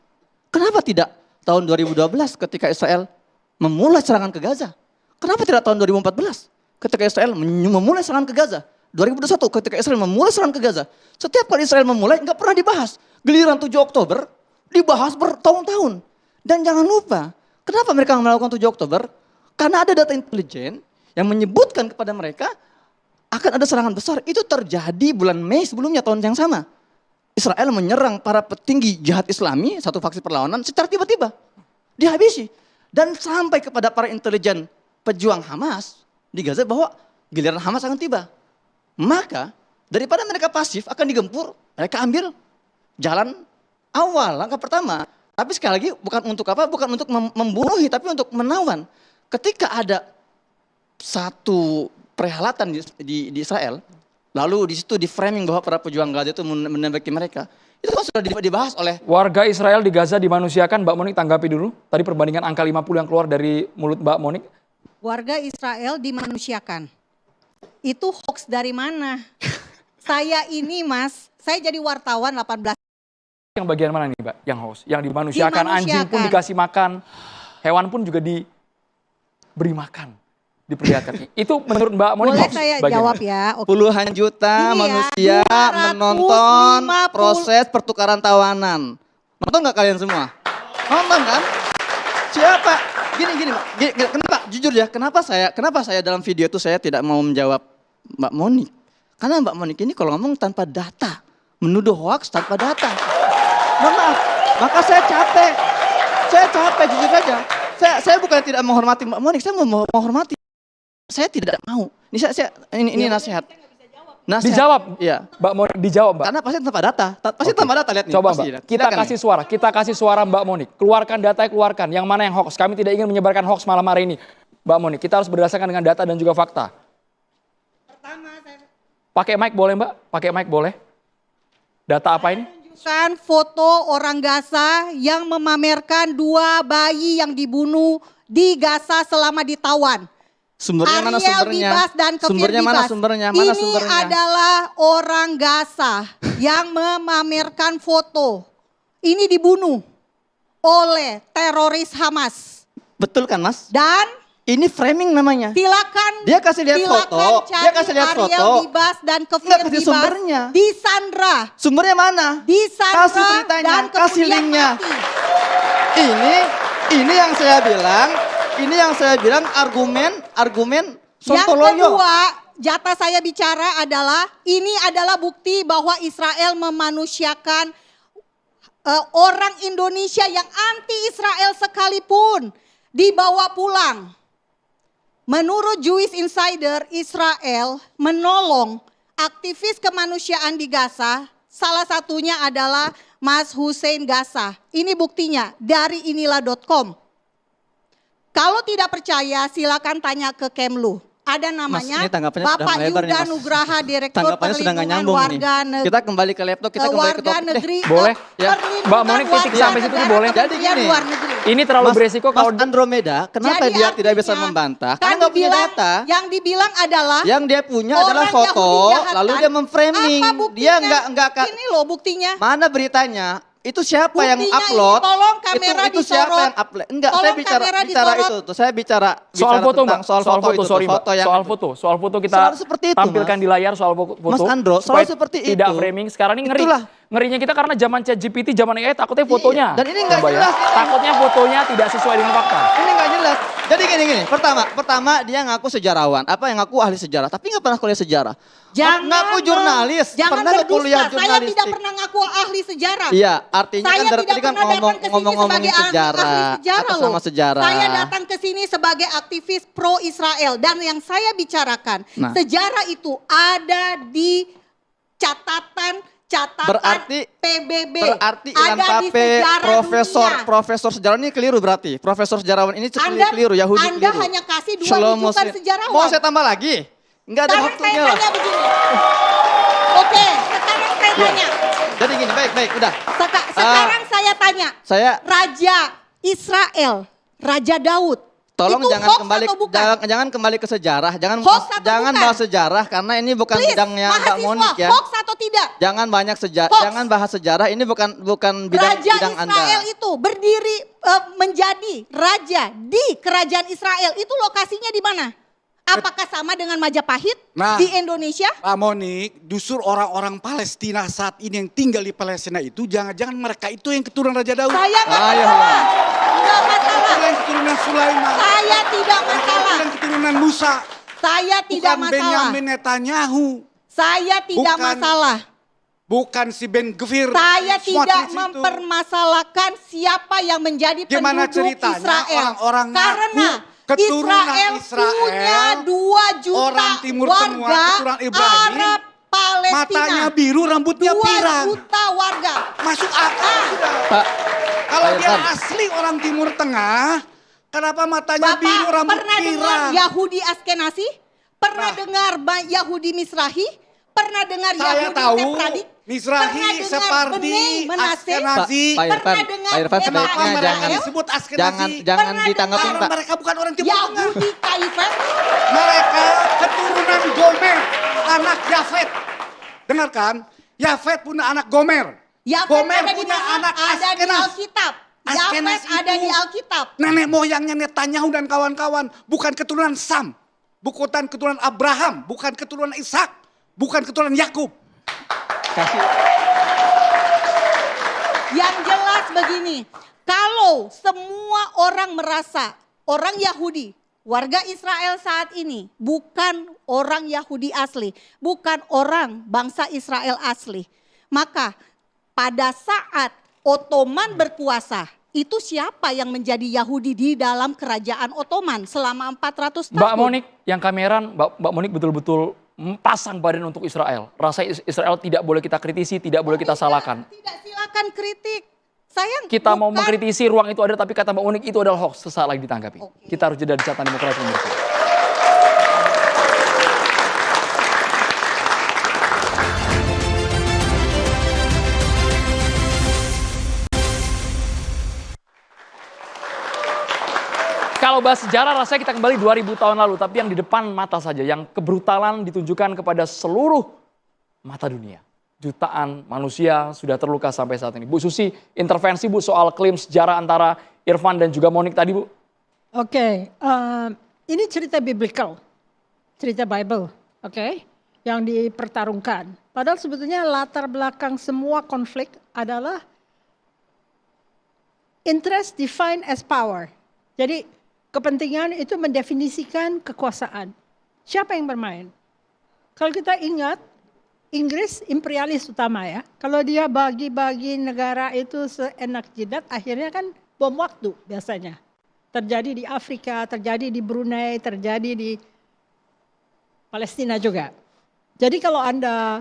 Kenapa tidak tahun 2012 ketika Israel memulai serangan ke Gaza? Kenapa tidak tahun 2014 ketika Israel memulai serangan ke Gaza? 2021 ketika Israel memulai serangan ke Gaza. Setiap kali Israel memulai nggak pernah dibahas. Giliran 7 Oktober dibahas bertahun-tahun. Dan jangan lupa, kenapa mereka melakukan 7 Oktober? Karena ada data intelijen yang menyebutkan kepada mereka akan ada serangan besar. Itu terjadi bulan Mei sebelumnya, tahun yang sama. Israel menyerang para petinggi jihad Islami, satu faksi perlawanan, secara tiba-tiba. Dihabisi. Dan sampai kepada para intelijen pejuang Hamas di Gaza bahwa giliran Hamas akan tiba. Maka daripada mereka pasif akan digempur, mereka ambil jalan awal, langkah pertama. Tapi sekali lagi bukan untuk apa? Bukan untuk membunuhi, tapi untuk menawan. Ketika ada satu perhelatan di Israel, lalu di situ di framing bahwa para pejuang Gaza itu menembaki mereka, itu kan sudah dibahas oleh warga Israel di Gaza dimanusiakan. Mbak Monik tanggapi dulu. Tadi perbandingan angka 50 yang keluar dari mulut Mbak Monik. Warga Israel dimanusiakan. Itu hoax dari mana? Saya ini Mas, saya jadi wartawan 18. Yang bagian mana nih Mbak? Yang hoax, yang dimanusiakan, anjing pun dikasih makan, hewan pun juga diberi makan, diperlihatkan. Itu menurut Mbak Monik boleh hoax saya bagian jawab mana? ya? Oke. puluhan juta Ini ya, manusia 250. menonton proses pertukaran tawanan. Nonton nggak kalian semua? Nonton kan? Siapa? Gini, kenapa? Jujur ya, kenapa saya dalam video itu saya tidak mau menjawab Mbak Monik? Karena Mbak Monik ini kalau ngomong tanpa data, menuduh hoax tanpa data. Mohon maaf, maka saya capek jujur aja. Saya bukan tidak menghormati Mbak Monik, saya mau menghormati. Saya tidak mau. Ini nasihat. Dijawab, Iya. Mbak Monik dijawab Mbak. Karena pasti tanpa data. Pasti tanpa data, lihat nih. Coba pasti, Mbak, kita kasih suara Mbak Monik. Keluarkan data, keluarkan. Yang mana yang hoax? Kami tidak ingin menyebarkan hoax malam hari ini. Mbak Monik, kita harus berdasarkan dengan data dan juga fakta. Pertama saya Pakai mic boleh Mbak? Pakai mic boleh? Data apa ini? tunjukkan foto orang Gaza yang memamerkan 2 bayi yang dibunuh di Gaza selama ditawan. Sumbernya mana Ariel sumbernya? Bibas dan Kefir Sumbernya mana Bibas. sumbernya? Mana Ini sumbernya? adalah orang Gaza yang memamerkan foto. Ini dibunuh oleh teroris Hamas. Betul kan Mas? Dan Ini framing namanya. silakan Dia kasih lihat foto. cari Dia kasih lihat Ariel foto. Bibas dan Kefir Nggak kasih Bibas sumbernya. di Sandra. Sumbernya mana? Di Sandra Kasih beritanya, dan kasih kemudian linknya. mati. Ini yang saya bilang argumen Yang sontoloyo. kedua, jatah saya bicara adalah ini adalah bukti bahwa Israel memanusiakan orang Indonesia yang anti Israel sekalipun dibawa pulang. Menurut Jewish Insider, Israel menolong aktivis kemanusiaan di Gaza. Salah satunya adalah Mas Hussein Gaza. Ini buktinya dari inilah.com. Kalau tidak percaya silakan tanya ke Kemlu. ada namanya Mas, ini tanggapannya sudah Bapak melebar nih, Yuda Mas. Nugraha, Direktur Tanggapannya sudah nggak Perlindungan nyambung nih. Warga Negeri. Kita kembali ke laptop, kita kembali ke Warga topik deh. Negeri. Boleh, ya. Perlindungan Mbak Monik, titik Warga sampai situ tuh Negara boleh. Jadi Kementerian gini, Luar Negeri. Ini terlalu beresiko Mas kalau Andromeda, kenapa Jadi dia tidak bisa artinya, membantah? kan Karena nggak punya dibilang- data. Yang dibilang adalah Yang dia punya orang adalah Yahudi foto, jahat, lalu kan? dia memframing. Apa Dia buktinya? nggak Ini loh buktinya. mana beritanya? Itu siapa yang Buktinya upload? ini, tolong kamera itu siapa disorot. yang upload? Enggak, Tolong saya bicara kamera bicara disorot. itu tuh. Saya bicara soal foto, tentang Mbak. soal foto itu, sorry, Mbak. foto yang Soal foto kita Soal seperti itu, tampilkan Mas. di layar soal foto. Mas Andro, soal supaya seperti tidak itu. framing. Sekarang ini ngeri. Itulah. Ngerinya kita karena zaman ChatGPT, zaman AI takutnya fotonya. Dan ini nggak Mbak ya. jelas. Takutnya fotonya tidak sesuai dengan fakta. Ini nggak jelas. Jadi gini. Pertama dia ngaku sejarawan. Apa yang ngaku ahli sejarah? Tapi nggak pernah kuliah sejarah. Ngaku jurnalis. Jangan Pernah nggak kuliah berdusta. Saya tidak jurnalistik? pernah ngaku ahli sejarah. Iya, artinya Saya kan dari tidak tadi kan pernah datang ke sini ngomong-ngomongin sebagai ahli sejarah, sejarah atas loh. nama sejarah. Saya datang ke sini sebagai aktivis pro Israel dan yang saya bicarakan Nah. sejarah itu ada di catatan Berarti PBB. Ilan ada di Pape, sejarah dunia. profesor sejarawan ini keliru berarti. Profesor sejarawan ini keliru, Yahudi Anda keliru. hanya kasih dua Shlomo rujukan Sri- sejarawan. Mau saya tambah lagi? Enggak ada Sekarang waktunya saya lah. tanya begini. Oke, sekarang saya Iya. tanya. Jadi gini, baik, udah. Sekarang saya tanya. Saya Raja Israel, Raja Daud. tolong itu jangan hoax kembali atau bukan? jangan kembali ke sejarah, jangan Hoax atau jangan bukan? bahas sejarah karena ini bukan Please, bidangnya Mbak mahasiswa, Monik ya. hoax atau tidak? Jangan banyak Hoax. jangan bahas sejarah, ini bukan bidang Raja bidang Israel Anda. itu berdiri menjadi raja di kerajaan Israel. Itu lokasinya di mana? Apakah sama dengan Majapahit Nah. di Indonesia? Pak Monik, justru orang-orang Palestina saat ini yang tinggal di Palestina itu jangan-jangan mereka itu yang keturunan Raja Daud. Saya nggak Ayo. masalah. Nggak masalah. Mereka yang keturunan Sulaiman. Saya tidak masalah. Yang keturunan Musa. Saya tidak Bukan masalah. Benyamin Netanyahu. Saya tidak Bukan masalah. Bukan si Ben Gvir. Saya Smotrich tidak itu. mempermasalahkan siapa yang menjadi Gimana penduduk ceritanya Israel. orang-orang Karena ngaku keturunan Israel Israel, punya 2 juta orang Timur Tengah, warga keturunan Ibrahim, Arab Palestina. Matanya biru, rambutnya 2 pirang. juta warga. Masuk akal sudah. Pak, Kalau Pak dia Irfan. asli orang Timur Tengah, kenapa matanya Bapak biru, rambut pernah dengar pirang? Yahudi Askenazi? Pernah Nah. dengar Yahudi Misrahi? Pernah dengar Saya Yahudi tahu Sephardi? Misrahi, Pernah dengar Separdi, Bnei Manase? Askenazi. Pak Irfan, Pernah dengar Pak Irfan Ema sebaiknya Israel? jangan disebut Askenazi. jangan Pernah ditanggapin Karena Pak. mereka bukan orang Timur Tengah. Yahudi Kaifet? Mereka keturunan Gomer, anak Yafet. Dengarkan, Yafet punya anak Gomer. Yafet Gomer ada di punya mana? anak Ada di Askenaz. Alkitab. Askenaz Yafet ada itu di Alkitab. Nenek moyangnya Netanyahu dan kawan-kawan bukan keturunan Sam, bukan keturunan Abraham, bukan keturunan Ishak, bukan keturunan Yakub. Kasih Yang jelas begini, kalau semua orang merasa orang Yahudi, warga Israel saat ini bukan orang Yahudi asli, bukan orang bangsa Israel asli, maka pada saat Ottoman berkuasa, itu siapa yang menjadi Yahudi di dalam kerajaan Ottoman selama 400 tahun? Mbak Monik, yang kameran, Mbak Monik betul-betul pasang badan untuk Israel. Rasa Israel tidak boleh kita kritisi, tidak boleh kita salahkan. Tidak, silakan kritik. Saya Kita mau bukan- mengkritisi ruang itu ada, tapi kata Mbak Monik itu adalah hoax. Sesaat lagi ditanggapi. Oke. Kita harus jeda di catatan demokrasi nomor 2. Kalau bahas sejarah rasanya kita kembali 2000 tahun lalu, tapi yang di depan mata saja, yang kebrutalan ditunjukkan kepada seluruh mata dunia. Jutaan manusia sudah terluka sampai saat ini. Bu Susi, intervensi Bu soal klaim sejarah antara Irfan dan juga Monik tadi Bu. Oke, ini cerita biblical, cerita Bible, oke, yang dipertarungkan. Padahal sebetulnya latar belakang semua konflik adalah interest defined as power. Jadi kepentingan itu mendefinisikan kekuasaan. Siapa yang bermain? Kalau kita ingat, Inggris imperialis utama ya. Kalau dia bagi-bagi negara itu seenak jidat, akhirnya kan bom waktu biasanya. Terjadi di Afrika, terjadi di Brunei, terjadi di Palestina juga. Jadi kalau Anda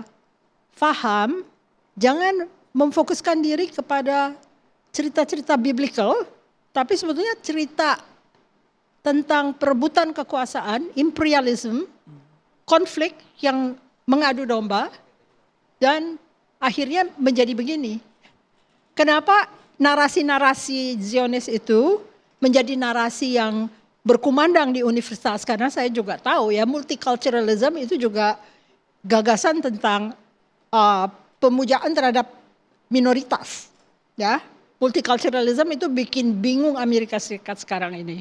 faham, jangan memfokuskan diri kepada cerita-cerita biblical, tapi sebetulnya cerita tentang perebutan kekuasaan, imperialism, konflik yang mengadu domba dan akhirnya menjadi begini. Kenapa narasi-narasi Zionis itu menjadi narasi yang berkumandang di universitas? Karena saya juga tahu ya, multiculturalism itu juga gagasan tentang pemujaan terhadap minoritas. Ya, multiculturalism itu bikin bingung Amerika Serikat sekarang ini,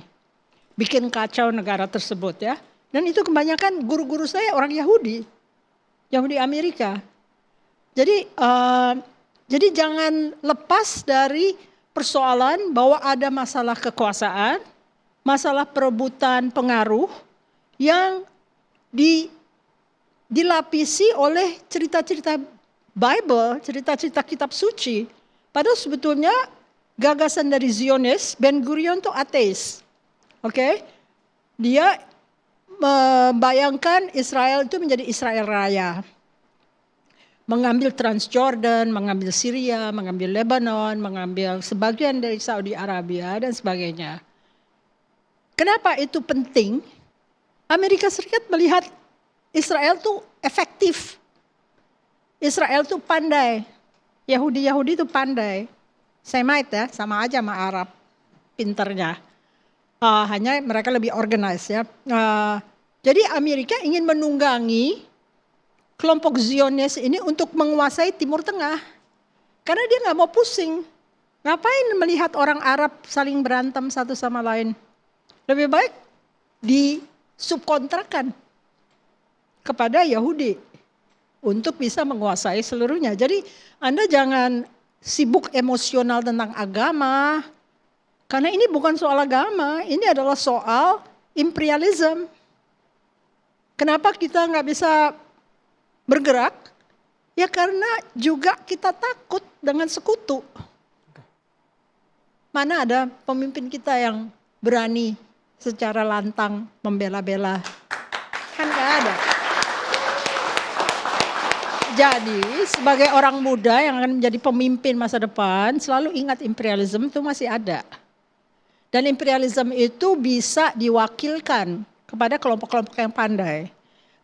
bikin kacau negara tersebut ya. Dan itu kebanyakan guru-guru saya orang Yahudi Amerika. Jadi jangan lepas dari persoalan bahwa ada masalah kekuasaan, masalah perebutan pengaruh yang dilapisi oleh cerita-cerita Bible, cerita-cerita kitab suci. Padahal sebetulnya gagasan dari Zionis, Ben Gurion itu ateis. Oke? Dia membayangkan Israel itu menjadi Israel Raya. Mengambil Transjordan, mengambil Syria, mengambil Lebanon, mengambil sebagian dari Saudi Arabia dan sebagainya. Kenapa itu penting? Amerika Serikat melihat Israel itu efektif. Israel itu pandai. Yahudi itu pandai. Semite ya, sama aja sama Arab pinternya. Hanya mereka lebih organized ya. Jadi Amerika ingin menunggangi kelompok Zionis ini untuk menguasai Timur Tengah. Karena dia nggak mau pusing. Ngapain melihat orang Arab saling berantem satu sama lain? Lebih baik disubkontrakan kepada Yahudi untuk bisa menguasai seluruhnya. Jadi Anda jangan sibuk emosional tentang agama. Karena ini bukan soal agama, ini adalah soal imperialism. Kenapa kita nggak bisa bergerak? Ya karena juga kita takut dengan sekutu. Mana ada pemimpin kita yang berani secara lantang membela-bela? Kan nggak ada. Jadi sebagai orang muda yang akan menjadi pemimpin masa depan, selalu ingat imperialisme itu masih ada. Dan imperialisme itu bisa diwakilkan kepada kelompok-kelompok yang pandai.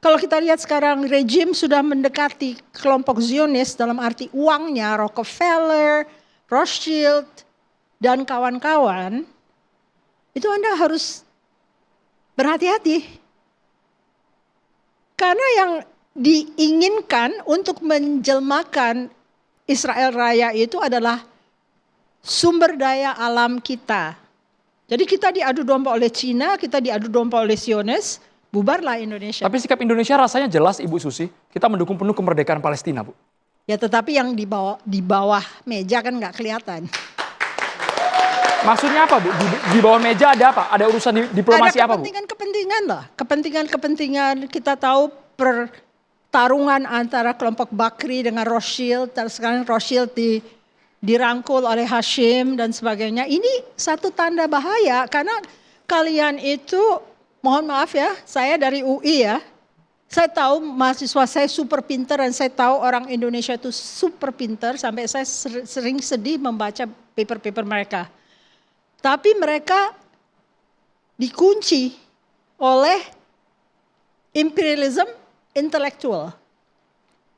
Kalau kita lihat sekarang rejim sudah mendekati kelompok Zionis dalam arti uangnya, Rockefeller, Rothschild, dan kawan-kawan, itu Anda harus berhati-hati. Karena yang diinginkan untuk menjelmakan Israel Raya itu adalah sumber daya alam kita. Jadi kita diadu domba oleh Cina, kita diadu domba oleh Zionis, bubarlah Indonesia. Tapi sikap Indonesia rasanya jelas Ibu Susi, kita mendukung penuh kemerdekaan Palestina, Bu. Ya tetapi yang di bawah meja kan nggak kelihatan. Maksudnya apa, Bu? Di bawah meja ada apa? Ada urusan diplomasi apa, Bu? Ada kepentingan lah. Kepentingan kita tahu pertarungan antara kelompok Bakri dengan Rothschild. Sekarang Rothschild dirangkul oleh Hashim dan sebagainya. Ini satu tanda bahaya karena kalian itu, mohon maaf ya, saya dari UI ya. Saya tahu mahasiswa saya super pintar dan saya tahu orang Indonesia itu super pintar sampai saya sering sedih membaca paper-paper mereka. Tapi mereka dikunci oleh imperialism intelektual.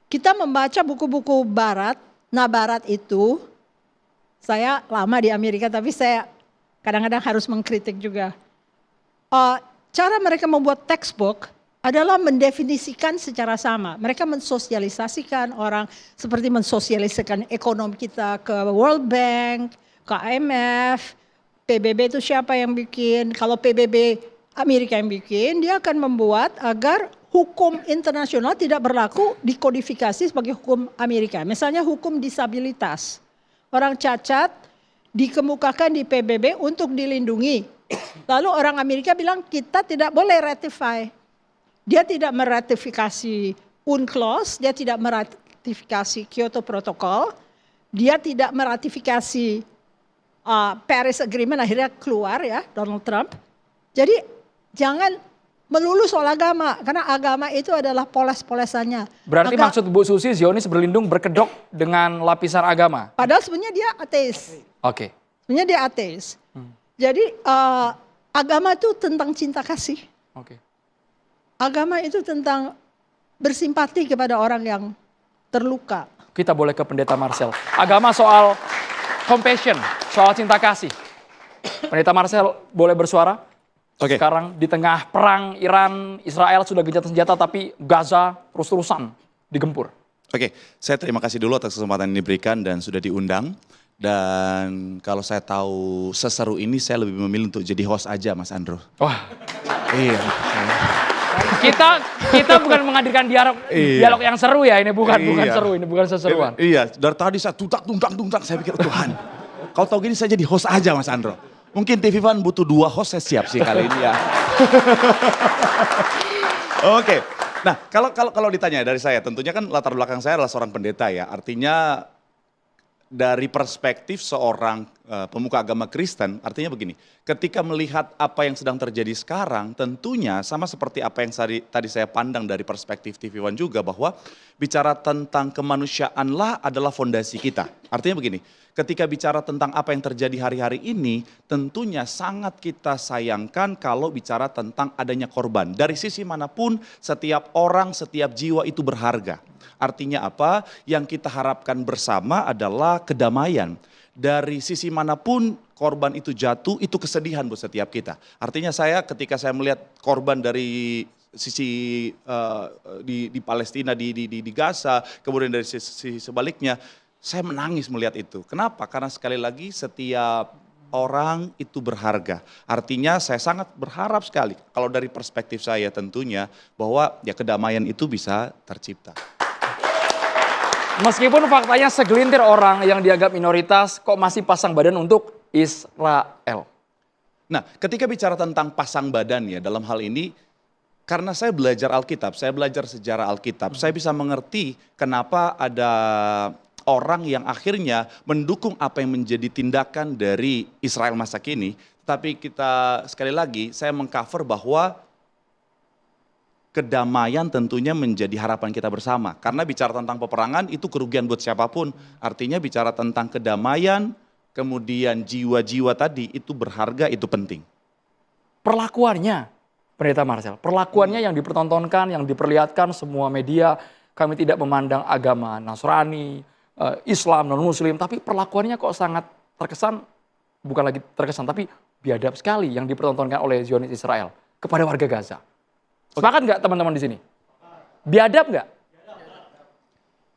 Kita membaca buku-buku barat, barat itu, saya lama di Amerika tapi saya kadang-kadang harus mengkritik juga. Cara mereka membuat textbook adalah mendefinisikan secara sama. Mereka mensosialisasikan orang seperti mensosialisasikan ekonomi kita ke World Bank, ke IMF, PBB itu siapa yang bikin? Kalau PBB Amerika yang bikin, dia akan membuat agar hukum internasional tidak berlaku dikodifikasi sebagai hukum Amerika. Misalnya hukum disabilitas. Orang cacat dikemukakan di PBB untuk dilindungi. Lalu orang Amerika bilang kita tidak boleh ratify. Dia tidak meratifikasi UNCLOS, dia tidak meratifikasi Kyoto Protocol, dia tidak meratifikasi Paris Agreement, akhirnya keluar ya Donald Trump. Jadi jangan melulu soal agama, karena agama itu adalah poles-polesannya. Berarti maksud Bu Susi Zionis berlindung berkedok dengan lapisan agama? Padahal sebenarnya dia ateis. Oke. Sebenarnya dia ateis. Jadi agama itu tentang cinta kasih. Oke. agama itu tentang bersimpati kepada orang yang terluka. Kita boleh ke Pendeta Marcel. Agama soal compassion, soal cinta kasih. Pendeta Marcel boleh bersuara. Oke. Sekarang di tengah perang Iran, Israel sudah gencatan senjata, tapi Gaza terus-terusan digempur. Oke, saya terima kasih dulu atas kesempatan yang diberikan dan sudah diundang. Dan kalau saya tahu seseru ini, saya lebih memilih untuk jadi host aja, Mas Andro. Wah, Iya. kita bukan menghadirkan dialog yang seru ya, ini bukan Iya. seru, ini bukan seseruan. Iya, dari tadi saya tuntak, saya pikir Tuhan. Kalau tahu gini saya jadi host aja, Mas Andro. Mungkin TV Fan butuh 2 host, saya siap sih kali ini ya. Oke. Nah, kalau ditanya dari saya, tentunya kan latar belakang saya adalah seorang pendeta ya. Artinya dari perspektif seorang pemuka agama Kristen, artinya begini. Ketika melihat apa yang sedang terjadi sekarang, tentunya sama seperti apa yang tadi saya pandang dari perspektif TV One juga, bahwa bicara tentang kemanusiaanlah adalah fondasi kita. Artinya begini, ketika bicara tentang apa yang terjadi hari-hari ini, tentunya sangat kita sayangkan kalau bicara tentang adanya korban. Dari sisi manapun, setiap orang, setiap jiwa itu berharga. Artinya apa? Yang kita harapkan bersama adalah kedamaian. Dari sisi manapun korban itu jatuh, itu kesedihan buat setiap kita. Artinya ketika saya melihat korban dari sisi di Palestina, di Gaza, kemudian dari sisi sebaliknya, saya menangis melihat itu. Kenapa? Karena sekali lagi setiap orang itu berharga. Artinya saya sangat berharap sekali, kalau dari perspektif saya tentunya, bahwa ya kedamaian itu bisa tercipta. Meskipun faktanya segelintir orang yang dianggap minoritas kok masih pasang badan untuk Israel. Nah, ketika bicara tentang pasang badan ya dalam hal ini, karena saya belajar Alkitab, saya belajar sejarah Alkitab, saya bisa mengerti kenapa ada orang yang akhirnya mendukung apa yang menjadi tindakan dari Israel masa kini. Tapi kita sekali lagi, saya mengcover bahwa kedamaian tentunya menjadi harapan kita bersama. Karena bicara tentang peperangan itu kerugian buat siapapun. Artinya bicara tentang kedamaian, kemudian jiwa-jiwa tadi itu berharga, itu penting. Perlakuannya, Pendeta Marcel, perlakuannya yang dipertontonkan, yang diperlihatkan semua media, kami tidak memandang agama Nasrani, Islam, non-Muslim, tapi perlakuannya kok sangat terkesan, bukan lagi terkesan, tapi biadab sekali yang dipertontonkan oleh Zionis Israel kepada warga Gaza. Sepakat nggak teman-teman di sini? Biadab nggak?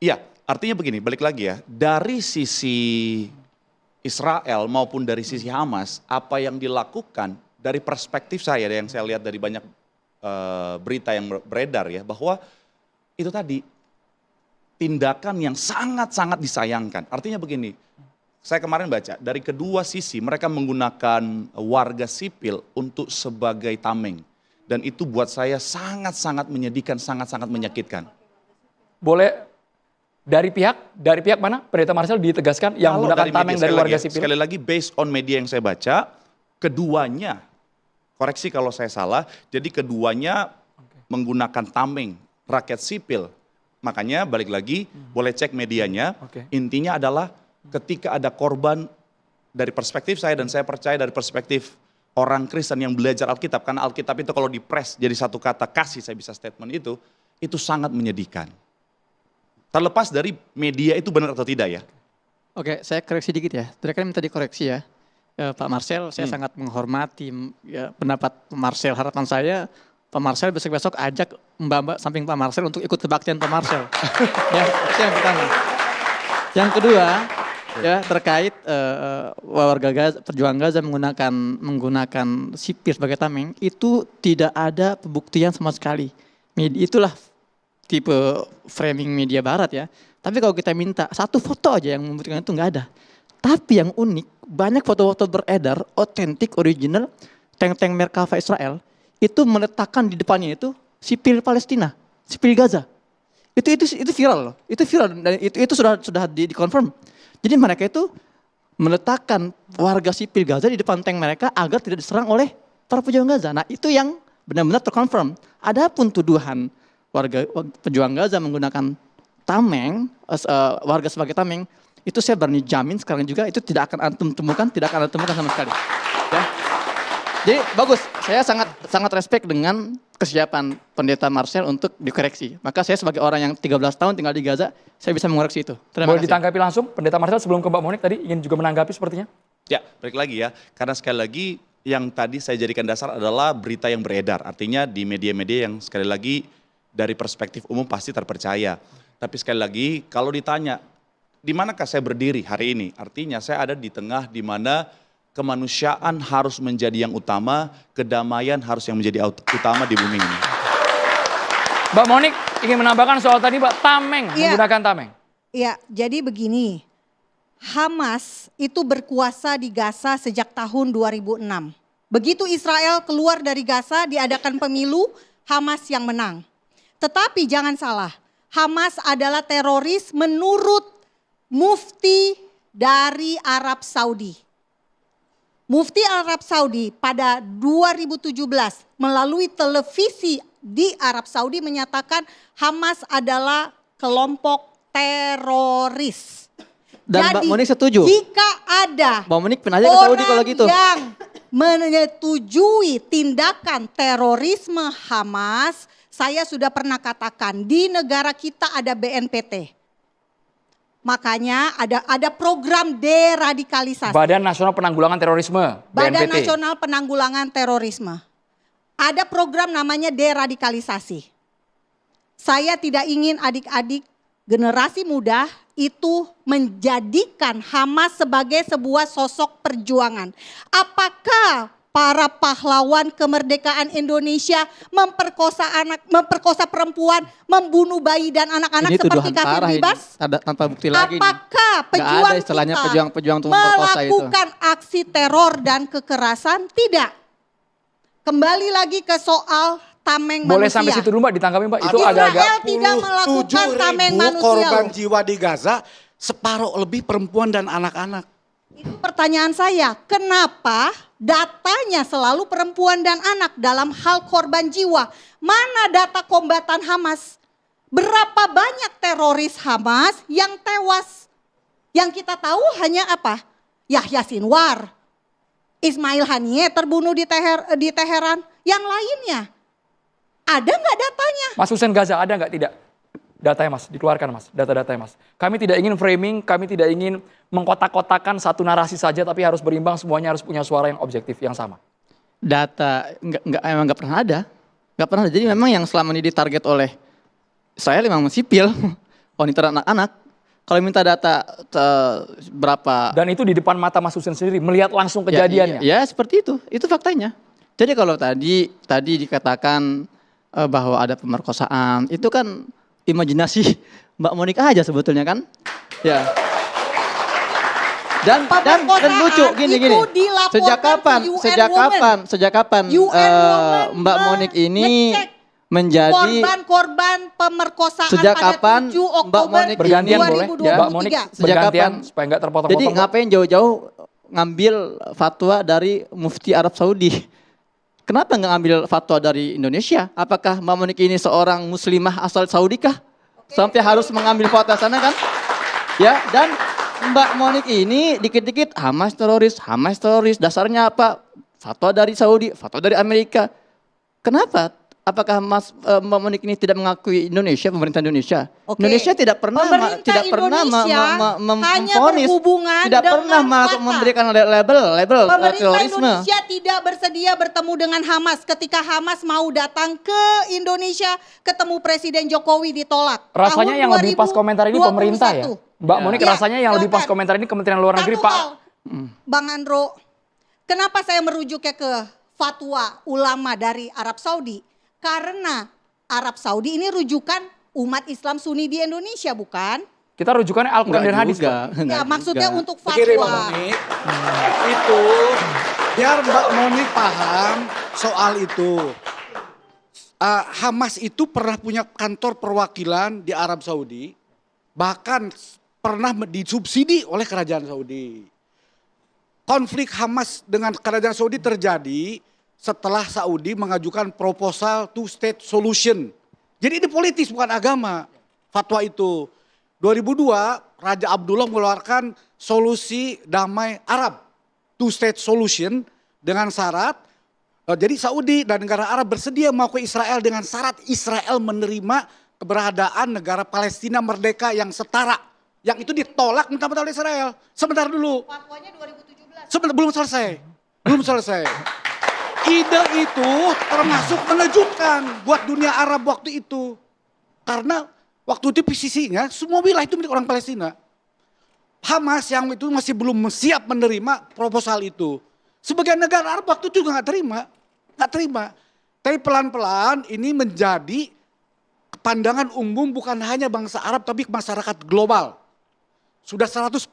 Iya, artinya begini, balik lagi ya, dari sisi Israel maupun dari sisi Hamas, apa yang dilakukan dari perspektif saya, yang saya lihat dari banyak berita yang beredar ya, bahwa itu tadi tindakan yang sangat-sangat disayangkan. Artinya begini, saya kemarin baca, dari kedua sisi mereka menggunakan warga sipil untuk sebagai tameng. Dan itu buat saya sangat-sangat menyedihkan, sangat-sangat menyakitkan. Boleh dari pihak mana? Pendeta Marcel ditegaskan yang Kalau menggunakan dari tameng media, dari warga sipil. Sekali lagi based on media yang saya baca, keduanya, koreksi kalau saya salah, jadi keduanya menggunakan tameng rakyat sipil. Makanya balik lagi, boleh cek medianya, intinya adalah ketika ada korban dari perspektif saya, dan saya percaya dari perspektif orang Kristen yang belajar Alkitab, karena Alkitab itu kalau dipres jadi satu kata kasih, saya bisa statement itu sangat menyedihkan. Terlepas dari media itu benar atau tidak ya. Oke, saya koreksi dikit ya. Tadi kan minta dikoreksi ya. Pak Marcel, saya sangat menghormati ya, pendapat Pak Marcel. Harapan saya, Pak Marcel besok-besok ajak mbak-mbak samping Pak Marcel untuk ikut kebaktian Pak Marcel. Ya, itu yang pertama. Yang kedua, ya terkait warga Gaza, perjuangan Gaza menggunakan sipil sebagai tameng, itu tidak ada pembuktian sama sekali. Itulah tipe framing media barat ya. Tapi kalau kita minta satu foto aja yang membuktikan itu nggak ada. Tapi yang unik, banyak foto-foto beredar, otentik, original, tank-tank Merkava Israel, itu meletakkan di depannya itu sipil Palestina, sipil Gaza. Itu viral loh, itu viral dan itu sudah dikonfirm. Jadi mereka itu meletakkan warga sipil Gaza di depan tank mereka agar tidak diserang oleh para pejuang Gaza. Nah itu yang benar-benar terkonfirm. Adapun tuduhan warga pejuang Gaza menggunakan tameng, warga sebagai tameng, itu saya berani jamin sekarang juga itu tidak akan antum temukan sama sekali. Ya. Jadi bagus, saya sangat respect dengan kesiapan pendeta Marcel untuk dikoreksi. Maka saya sebagai orang yang 13 tahun tinggal di Gaza, saya bisa mengoreksi itu. Terima Boleh kasih. ditanggapi langsung, Pendeta Marcel, sebelum ke Mbak Monik tadi ingin juga menanggapi sepertinya. Ya, balik lagi ya. Karena sekali lagi yang tadi saya jadikan dasar adalah berita yang beredar. Artinya di media-media yang sekali lagi dari perspektif umum pasti terpercaya. Tapi sekali lagi kalau ditanya, di manakah saya berdiri hari ini? Artinya saya ada di tengah di mana kemanusiaan harus menjadi yang utama, kedamaian harus yang menjadi utama di bumi ini. Mbak Monik ingin menambahkan soal tadi Mbak, tameng, Iya. menggunakan tameng. Ya, jadi begini. Hamas itu berkuasa di Gaza sejak tahun 2006. Begitu Israel keluar dari Gaza, diadakan pemilu, Hamas yang menang. Tetapi jangan salah, Hamas adalah teroris menurut mufti dari Arab Saudi. Mufti Arab Saudi pada 2017 melalui televisi di Arab Saudi menyatakan Hamas adalah kelompok teroris. Dan Mbak Monik setuju? Jika ada Mbak Monik pernah aja ke Saudi kalau gitu. yang menyetujui tindakan terorisme Hamas, saya sudah pernah katakan di negara kita ada BNPT. Makanya ada program deradikalisasi. Badan Nasional Penanggulangan Terorisme, Badan BNPT. Nasional Penanggulangan Terorisme. Ada program namanya deradikalisasi. Saya tidak ingin adik-adik generasi muda itu menjadikan Hamas sebagai sebuah sosok perjuangan. Apakah para pahlawan kemerdekaan Indonesia memperkosa anak, memperkosa perempuan, membunuh bayi dan anak-anak Ini seperti tuduhan kafir parah ini. bebas? Ada tanpa bukti lagi. Apakah Nggak pejuang ada istilahnya kita pejuang-pejuang untuk memperkosa itu. melakukan aksi teror dan kekerasan? Tidak. Kembali lagi ke soal tameng Boleh manusia. sampai situ dulu Mbak, ditanggapi Mbak, itu Israel agak-agak tidak melakukan tameng 47.000 manusia. korban loh. jiwa di Gaza, separuh lebih perempuan dan anak-anak. Itu pertanyaan saya, kenapa datanya selalu perempuan dan anak dalam hal korban jiwa? Mana data kombatan Hamas? Berapa banyak teroris Hamas yang tewas? Yang kita tahu hanya apa? Yahya Sinwar, Ismail Haniyeh terbunuh di Teheran. Yang lainnya, ada nggak datanya? Mas Hussein Gaza ada nggak? Tidak. Datanya Mas, dikeluarkan Mas, data-datanya Mas. Kami tidak ingin framing, kami tidak ingin mengkotak-kotakan satu narasi saja, tapi harus berimbang, semuanya harus punya suara yang objektif, yang sama. Data emang nggak pernah ada. Nggak pernah ada. Jadi memang yang selama ini ditarget oleh Israel memang sipil, wanita dan anak-anak. Kalau minta data berapa Dan itu di depan mata Mas Hussein sendiri, melihat langsung kejadiannya. Ya, seperti itu faktanya. Jadi kalau tadi dikatakan bahwa ada pemerkosaan, itu kan imajinasi Mbak Monik aja sebetulnya kan? Ya. Dan lucu gini. itu dilaporkan Sejak kapan UN Women Mbak Monik ini ngecek menjadi korban pemerkosaan sejak pada kapan 7 Oktober Mbak Monik Bergantian ini- boleh, 2023. Mbak Monik Sejak bergantian kapan? supaya nggak Jadi terpotong-potong. ngapain jauh-jauh ngambil fatwa dari Mufti Arab Saudi? Kenapa nggak ngambil fatwa dari Indonesia? Apakah Mbak Monik ini seorang muslimah asal Saudi kah? Sampai harus mengambil fatwa sana kan? Ya, dan Mbak Monik ini dikit-dikit Hamas teroris. Dasarnya apa? Fatwa dari Saudi, fatwa dari Amerika. Kenapa? Apakah Mbak Monik ini tidak mengakui Indonesia, pemerintah Indonesia? Oke. Indonesia tidak pernah Pemerintah Indonesia hanya memvonis, berhubungan tidak dengan pernah Fatah. memberikan label Pemerintah terorisme. Indonesia tidak bersedia bertemu dengan Hamas. Ketika Hamas mau datang ke Indonesia, ketemu Presiden Jokowi ditolak. Rasanya Tahun yang lebih pas komentar ini 2021. pemerintah ya? Mbak Monik Ya, rasanya yang lebih pas silakan. komentar ini Kementerian Luar Negeri Satu Pak. hal, Bang Andro, kenapa saya merujuknya ke fatwa ulama dari Arab Saudi? Karena Arab Saudi ini rujukan umat Islam Sunni di Indonesia, bukan? Kita rujukannya Al-Quran dan Hadis. Pak. Ya, maksudnya untuk Begini Mbak fatwa. Monik, itu biar Mbak Monik paham soal itu. Hamas itu pernah punya kantor perwakilan di Arab Saudi, bahkan pernah disubsidi oleh kerajaan Saudi. Konflik Hamas dengan kerajaan Saudi terjadi setelah Saudi mengajukan proposal two-state solution. Jadi ini politis bukan agama, fatwa itu. 2002 Raja Abdullah mengeluarkan solusi damai Arab, two-state solution dengan syarat Jadi Saudi dan negara Arab bersedia mengakui Israel dengan syarat Israel menerima keberadaan negara Palestina merdeka yang setara. Yang itu ditolak mentah-mentah oleh Israel. Sebentar dulu. Fatwanya 2017. Sebentar, belum selesai. Belum selesai. Ide itu termasuk mengejutkan buat dunia Arab waktu itu. Karena waktu itu posisinya semua wilayah itu milik orang Palestina. Hamas yang itu masih belum siap menerima proposal itu. Sebagian negara Arab waktu itu juga nggak terima. Tapi pelan-pelan ini menjadi pandangan umum bukan hanya bangsa Arab tapi masyarakat global. Sudah 148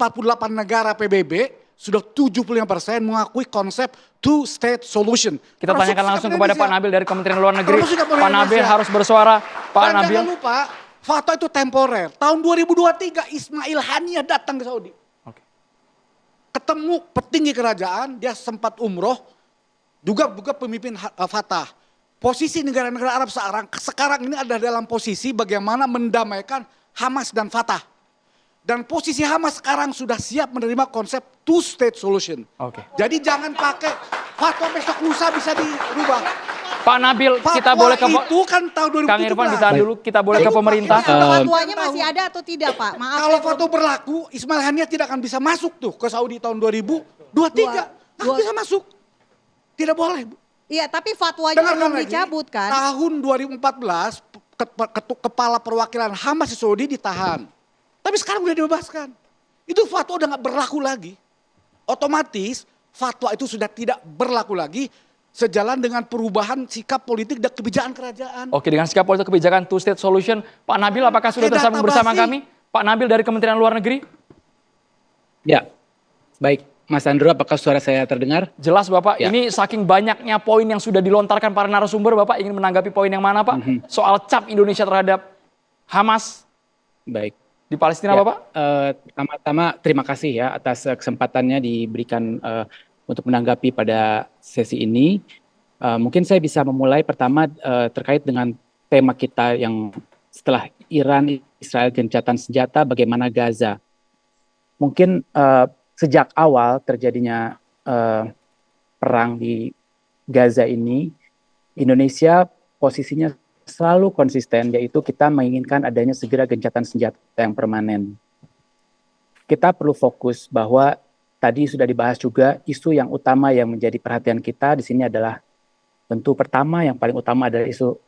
negara PBB, sudah 75% mengakui konsep two-state solution. Kita tanyakan langsung kepada Pak Nabil dari Kementerian Luar Negeri. Termasuk Pak Nabil Indonesia. harus bersuara. Pak Dan Nabil. jangan lupa, fatwa itu temporer. Tahun 2023 Ismail Haniyah datang ke Saudi. Oke. Ketemu petinggi kerajaan, dia sempat umroh, juga pemimpin Fatah. Posisi negara-negara Arab sekarang ini ada dalam posisi bagaimana mendamaikan Hamas dan Fatah. Dan posisi Hamas sekarang sudah siap menerima konsep two-state solution. Oke. Jadi jangan pakai fatwa besok lusa bisa dirubah. Pak Nabil, kita Fatwa boleh ke itu kan tahun 2017. Kang Irfan ditahan dulu, kita boleh ke pemerintah. Fatwanya masih ada atau tidak, Pak? Maaf. Kalau saya fatwa berlaku, Ismail Haniyah tidak akan bisa masuk tuh ke Saudi tahun 2023. Nggak bisa masuk. Tidak boleh. Iya, tapi fatwanya belum lagi, dicabut kan? tahun 2014 kepala perwakilan Hamas di Saudi ditahan. Tapi sekarang udah dibebaskan. Itu fatwa udah nggak berlaku lagi. Otomatis fatwa itu sudah tidak berlaku lagi sejalan dengan perubahan sikap politik dan kebijakan kerajaan. Oke, dengan sikap politik kebijakan two state solution, Pak Nabil apakah sudah tersambung bersama kami? Pak Nabil dari Kementerian Luar Negeri? Ya, baik. Mas Andro, apakah suara saya terdengar? Jelas Bapak, Ya. ini saking banyaknya poin yang sudah dilontarkan para narasumber, Bapak ingin menanggapi poin yang mana Pak? Soal cap Indonesia terhadap Hamas Baik. di Palestina Ya, Bapak? Pertama-tama terima kasih ya atas kesempatannya diberikan untuk menanggapi pada sesi ini. Mungkin saya bisa memulai pertama terkait dengan tema kita yang setelah Iran, Israel gencatan senjata, bagaimana Gaza. Mungkin sejak awal terjadinya perang di Gaza ini, Indonesia posisinya selalu konsisten, yaitu kita menginginkan adanya segera gencatan senjata yang permanen. Kita perlu fokus bahwa tadi sudah dibahas juga isu yang utama yang menjadi perhatian kita di sini adalah tentu pertama yang paling utama adalah isu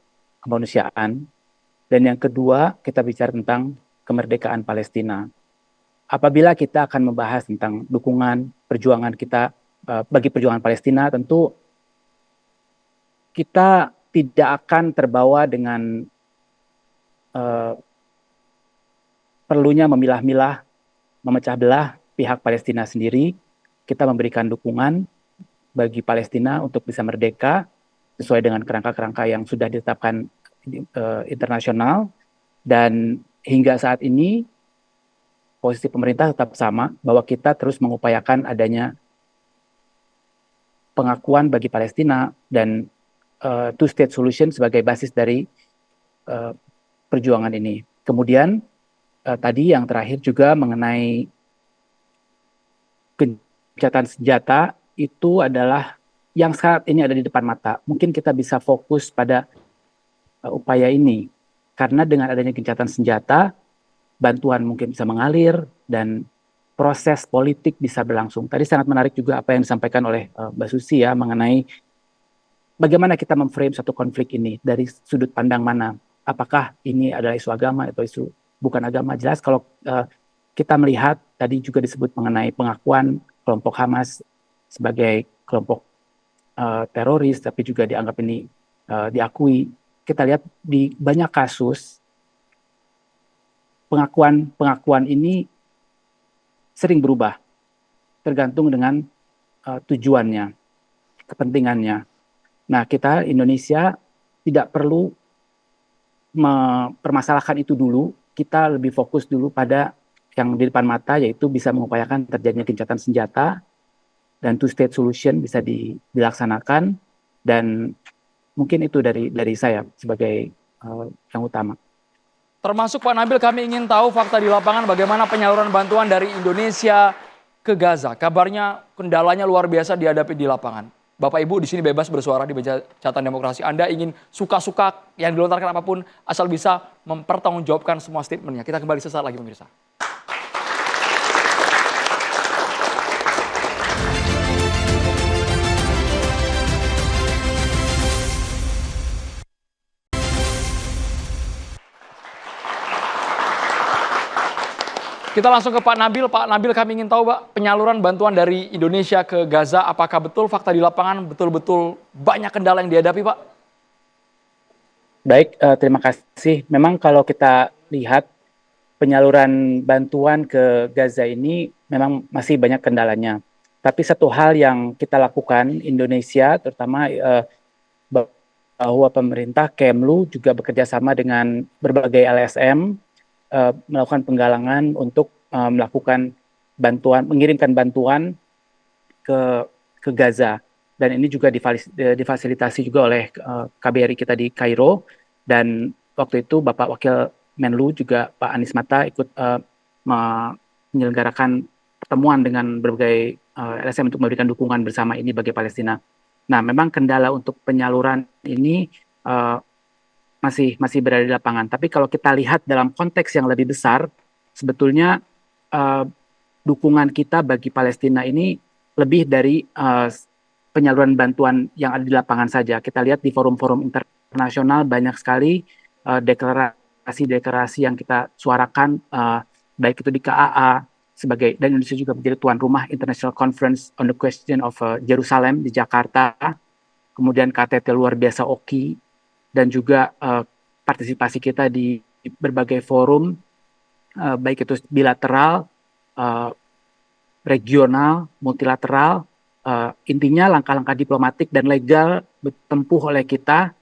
kemanusiaan, dan yang kedua kita bicara tentang kemerdekaan Palestina. Apabila kita akan membahas tentang dukungan perjuangan kita bagi perjuangan Palestina, tentu kita tidak akan terbawa dengan perlunya memilah-milah, memecah belah pihak Palestina sendiri. Kita memberikan dukungan bagi Palestina untuk bisa merdeka sesuai dengan kerangka-kerangka yang sudah ditetapkan internasional, dan hingga saat ini posisi pemerintah tetap sama, bahwa kita terus mengupayakan adanya pengakuan bagi Palestina dan two-state solution sebagai basis dari perjuangan ini. Kemudian tadi yang terakhir juga mengenai gencatan senjata, itu adalah yang saat ini ada di depan mata. Mungkin kita bisa fokus pada upaya ini, karena dengan adanya gencatan senjata, bantuan mungkin bisa mengalir dan proses politik bisa berlangsung. Tadi sangat menarik juga apa yang disampaikan oleh Mbak Susi ya mengenai bagaimana kita memframe satu konflik ini dari sudut pandang mana. Apakah ini adalah isu agama atau isu bukan agama? Jelas kalau kita melihat tadi juga disebut mengenai pengakuan kelompok Hamas sebagai kelompok teroris, tapi juga dianggap ini diakui. Kita lihat di banyak kasus pengakuan ini sering berubah tergantung dengan tujuannya, kepentingannya. Nah, kita Indonesia tidak perlu mempermasalahkan itu dulu. Kita lebih fokus dulu pada yang di depan mata, yaitu bisa mengupayakan terjadinya gencatan senjata dan two-state solution bisa dilaksanakan, dan mungkin itu dari saya sebagai yang utama. Termasuk Pak Nabil, kami ingin tahu fakta di lapangan bagaimana penyaluran bantuan dari Indonesia ke Gaza. Kabarnya kendalanya luar biasa dihadapi di lapangan. Bapak Ibu di sini bebas bersuara di meja catatan demokrasi. Anda ingin suka-suka yang dilontarkan apapun asal bisa mempertanggungjawabkan semua statementnya. Kita kembali sesaat lagi pemirsa. Kita langsung ke Pak Nabil. Pak Nabil, kami ingin tahu Pak, penyaluran bantuan dari Indonesia ke Gaza, apakah betul fakta di lapangan betul-betul banyak kendala yang dihadapi Pak? Baik, terima kasih. Memang kalau kita lihat penyaluran bantuan ke Gaza ini memang masih banyak kendalanya. Tapi satu hal yang kita lakukan Indonesia, terutama bahwa pemerintah Kemlu juga bekerja sama dengan berbagai LSM, melakukan penggalangan untuk melakukan bantuan, mengirimkan bantuan ke Gaza. Dan ini juga difasilitasi juga oleh KBRI kita di Kairo. Dan waktu itu Bapak Wakil Menlu juga Pak Anies Mata ikut menyelenggarakan pertemuan dengan berbagai LSM untuk memberikan dukungan bersama ini bagi Palestina. Nah, memang kendala untuk penyaluran ini masih berada di lapangan. Tapi kalau kita lihat dalam konteks yang lebih besar, sebetulnya dukungan kita bagi Palestina ini lebih dari penyaluran bantuan yang ada di lapangan saja. Kita lihat di forum-forum internasional banyak sekali deklarasi yang kita suarakan, baik itu di KAA dan Indonesia juga menjadi tuan rumah International Conference on the Question of Jerusalem di Jakarta, kemudian KTT luar biasa OKI, dan juga partisipasi kita di berbagai forum, baik itu bilateral, regional, multilateral, intinya langkah-langkah diplomatik dan legal ditempuh oleh kita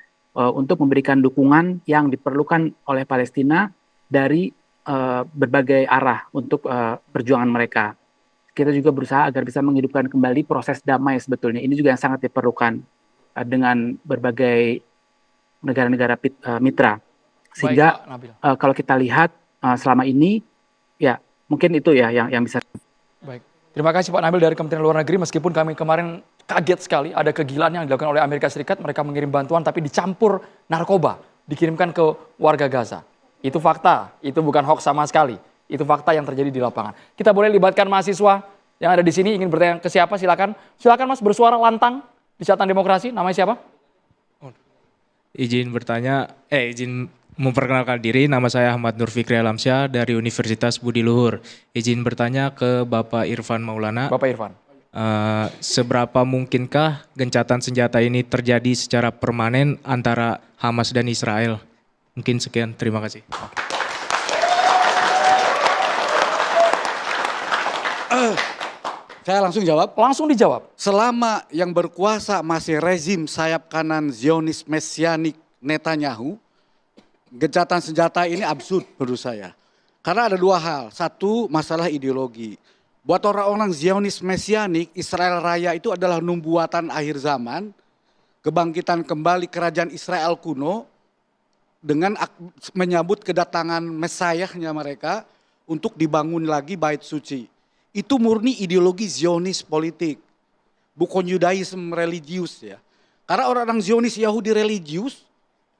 untuk memberikan dukungan yang diperlukan oleh Palestina dari berbagai arah untuk perjuangan mereka. Kita juga berusaha agar bisa menghidupkan kembali proses damai sebetulnya. Ini juga yang sangat diperlukan dengan berbagai negara-negara mitra. Sehingga kalau kita lihat selama ini, ya mungkin itu ya yang bisa. Baik, terima kasih Pak Nabil dari Kementerian Luar Negeri. Meskipun kami kemarin kaget sekali ada kegilaan yang dilakukan oleh Amerika Serikat, mereka mengirim bantuan tapi dicampur narkoba, dikirimkan ke warga Gaza. Itu fakta, itu bukan hoax sama sekali. Itu fakta yang terjadi di lapangan. Kita boleh libatkan mahasiswa yang ada di sini, ingin bertanya ke siapa, silakan. Silakan Mas, bersuara lantang di catatan demokrasi. Namanya siapa? Izin memperkenalkan diri, nama saya Ahmad Nur Fikri Alamsyah dari Universitas Budi Luhur. Izin bertanya ke Bapak Irfan Maulana. Bapak Irfan. Seberapa mungkinkah gencatan senjata ini terjadi secara permanen antara Hamas dan Israel? Mungkin sekian, terima kasih. Saya langsung jawab. Langsung dijawab. Selama yang berkuasa masih rezim sayap kanan Zionis Mesianik Netanyahu, gencatan senjata ini absurd menurut saya. Karena ada dua hal. Satu, masalah ideologi. Buat orang-orang Zionis Mesianik, Israel Raya itu adalah nubuatan akhir zaman, kebangkitan kembali kerajaan Israel kuno, dengan menyambut kedatangan Mesayahnya mereka untuk dibangun lagi bait suci. Itu murni ideologi Zionis politik, bukan Yudaism religius ya. Karena orang-orang Zionis Yahudi religius,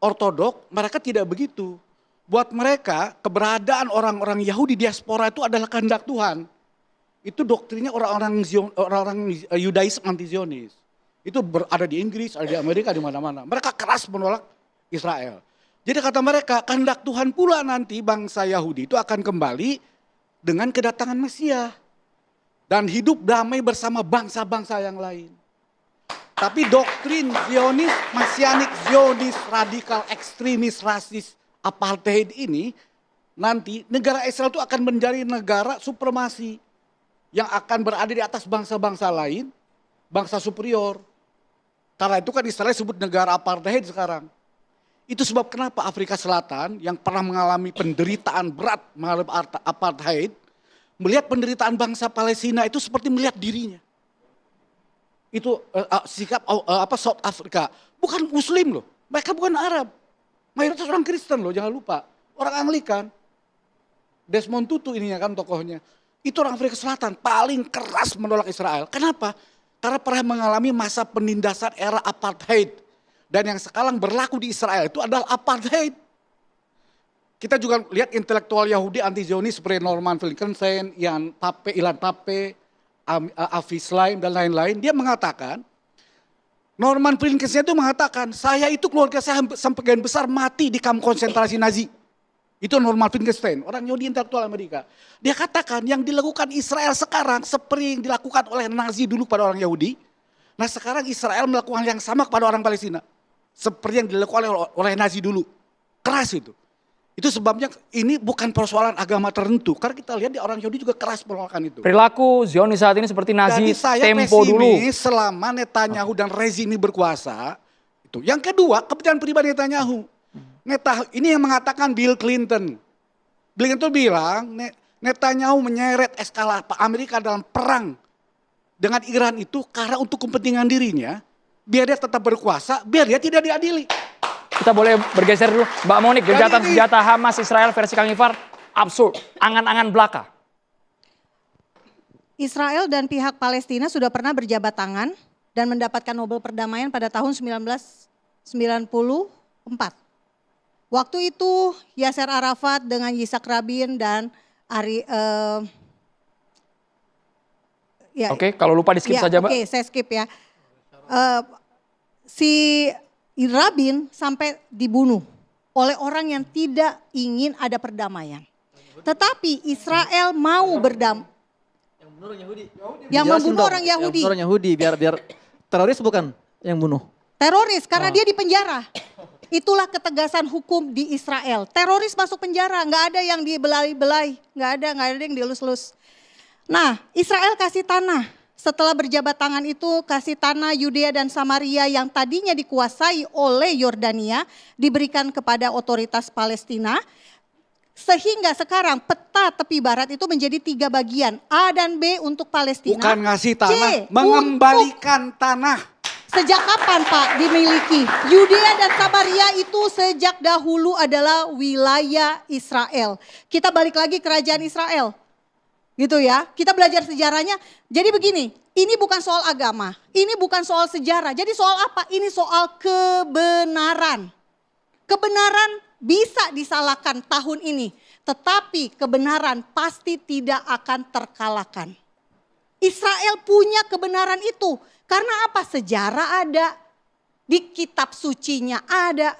ortodok, mereka tidak begitu. Buat mereka keberadaan orang-orang Yahudi diaspora itu adalah kehendak Tuhan. Itu doktrinnya orang-orang Yudaism anti-Zionis. Itu berada di Inggris, ada di Amerika, di mana-mana. Mereka keras menolak Israel. Jadi kata mereka, kehendak Tuhan pula nanti bangsa Yahudi itu akan kembali dengan kedatangan Mesias. Dan hidup damai bersama bangsa-bangsa yang lain. Tapi doktrin Zionis, Mesianik Zionis, radikal, ekstremis, rasis, apartheid ini, nanti negara Israel itu akan menjadi negara supremasi. Yang akan berada di atas bangsa-bangsa lain, bangsa superior. Karena itu kan Israel disebut negara apartheid sekarang. Itu sebab kenapa Afrika Selatan yang pernah mengalami penderitaan berat mengalami apartheid, melihat penderitaan bangsa Palestina itu seperti melihat dirinya. Itu sikap South Africa, bukan Muslim loh, mereka bukan Arab, mayoritas orang Kristen loh, jangan lupa, orang Anglikan. Desmond Tutu ininya kan tokohnya, itu orang Afrika Selatan paling keras menolak Israel. Kenapa? Karena pernah mengalami masa penindasan era apartheid. Dan yang sekarang berlaku di Israel itu adalah apartheid. Kita juga lihat intelektual Yahudi anti-Zionis seperti Norman Finkelstein, Ilan Pape, Avi Slaim dan lain-lain. Dia mengatakan, Norman Finkelstein itu mengatakan, saya itu keluarga saya sebagian besar mati di kamp konsentrasi Nazi. Itu Norman Finkelstein, orang Yahudi intelektual Amerika. Dia katakan yang dilakukan Israel sekarang seperti yang dilakukan oleh Nazi dulu pada orang Yahudi. Nah sekarang Israel melakukan yang sama kepada orang Palestina. Seperti yang dilakukan oleh Nazi dulu. Keras itu. Itu sebabnya ini bukan persoalan agama tertentu. Karena kita lihat di orang Yahudi juga keras penolakan itu. Perilaku Zionis saat ini seperti Nazi Jadi saya tempo dulu. selama Netanyahu dan rezim ini berkuasa. Itu. Yang kedua, kepentingan pribadi Netanyahu. Ini yang mengatakan Bill Clinton. Bill Clinton bilang Netanyahu menyeret eskalasi Amerika dalam perang dengan Iran itu karena untuk kepentingan dirinya. Biar dia tetap berkuasa, biar dia tidak diadili. Kita boleh bergeser dulu. Mbak Monik, gencatan senjata Hamas Israel versi Kang Ifar, absurd, angan-angan belaka. Israel dan pihak Palestina sudah pernah berjabat tangan dan mendapatkan Nobel Perdamaian pada tahun 1994. Waktu itu Yasser Arafat dengan Yitzhak Rabin dan Oke, kalau lupa di skip saja, Mbak. Oke, saya skip ya. Si Rabin sampai dibunuh oleh orang yang tidak ingin ada perdamaian. Tetapi Israel mau berdamai. Yang membunuh orang Yahudi. Yang membunuh orang Yahudi, biar teroris bukan yang bunuh. Teroris karena dia di penjara. Itulah ketegasan hukum di Israel. Teroris masuk penjara, nggak ada yang dibelai-belai, nggak ada yang dielus-elus. Nah, Israel kasih tanah. Setelah berjabat tangan itu, kasih tanah Yudea dan Samaria yang tadinya dikuasai oleh Yordania diberikan kepada otoritas Palestina. Sehingga sekarang peta tepi barat itu menjadi 3 bagian, A dan B untuk Palestina. Bukan ngasih tanah, C, mengembalikan tanah. Sejak kapan Pak dimiliki? Yudea dan Samaria itu sejak dahulu adalah wilayah Israel. Kita balik lagi kerajaan Israel. Gitu ya, kita belajar sejarahnya. Jadi begini, ini bukan soal agama, ini bukan soal sejarah. Jadi soal apa? Ini soal kebenaran. Kebenaran bisa disalahkan tahun ini, tetapi kebenaran pasti tidak akan terkalahkan. Israel punya kebenaran itu. Karena apa? Sejarah ada, di kitab sucinya ada.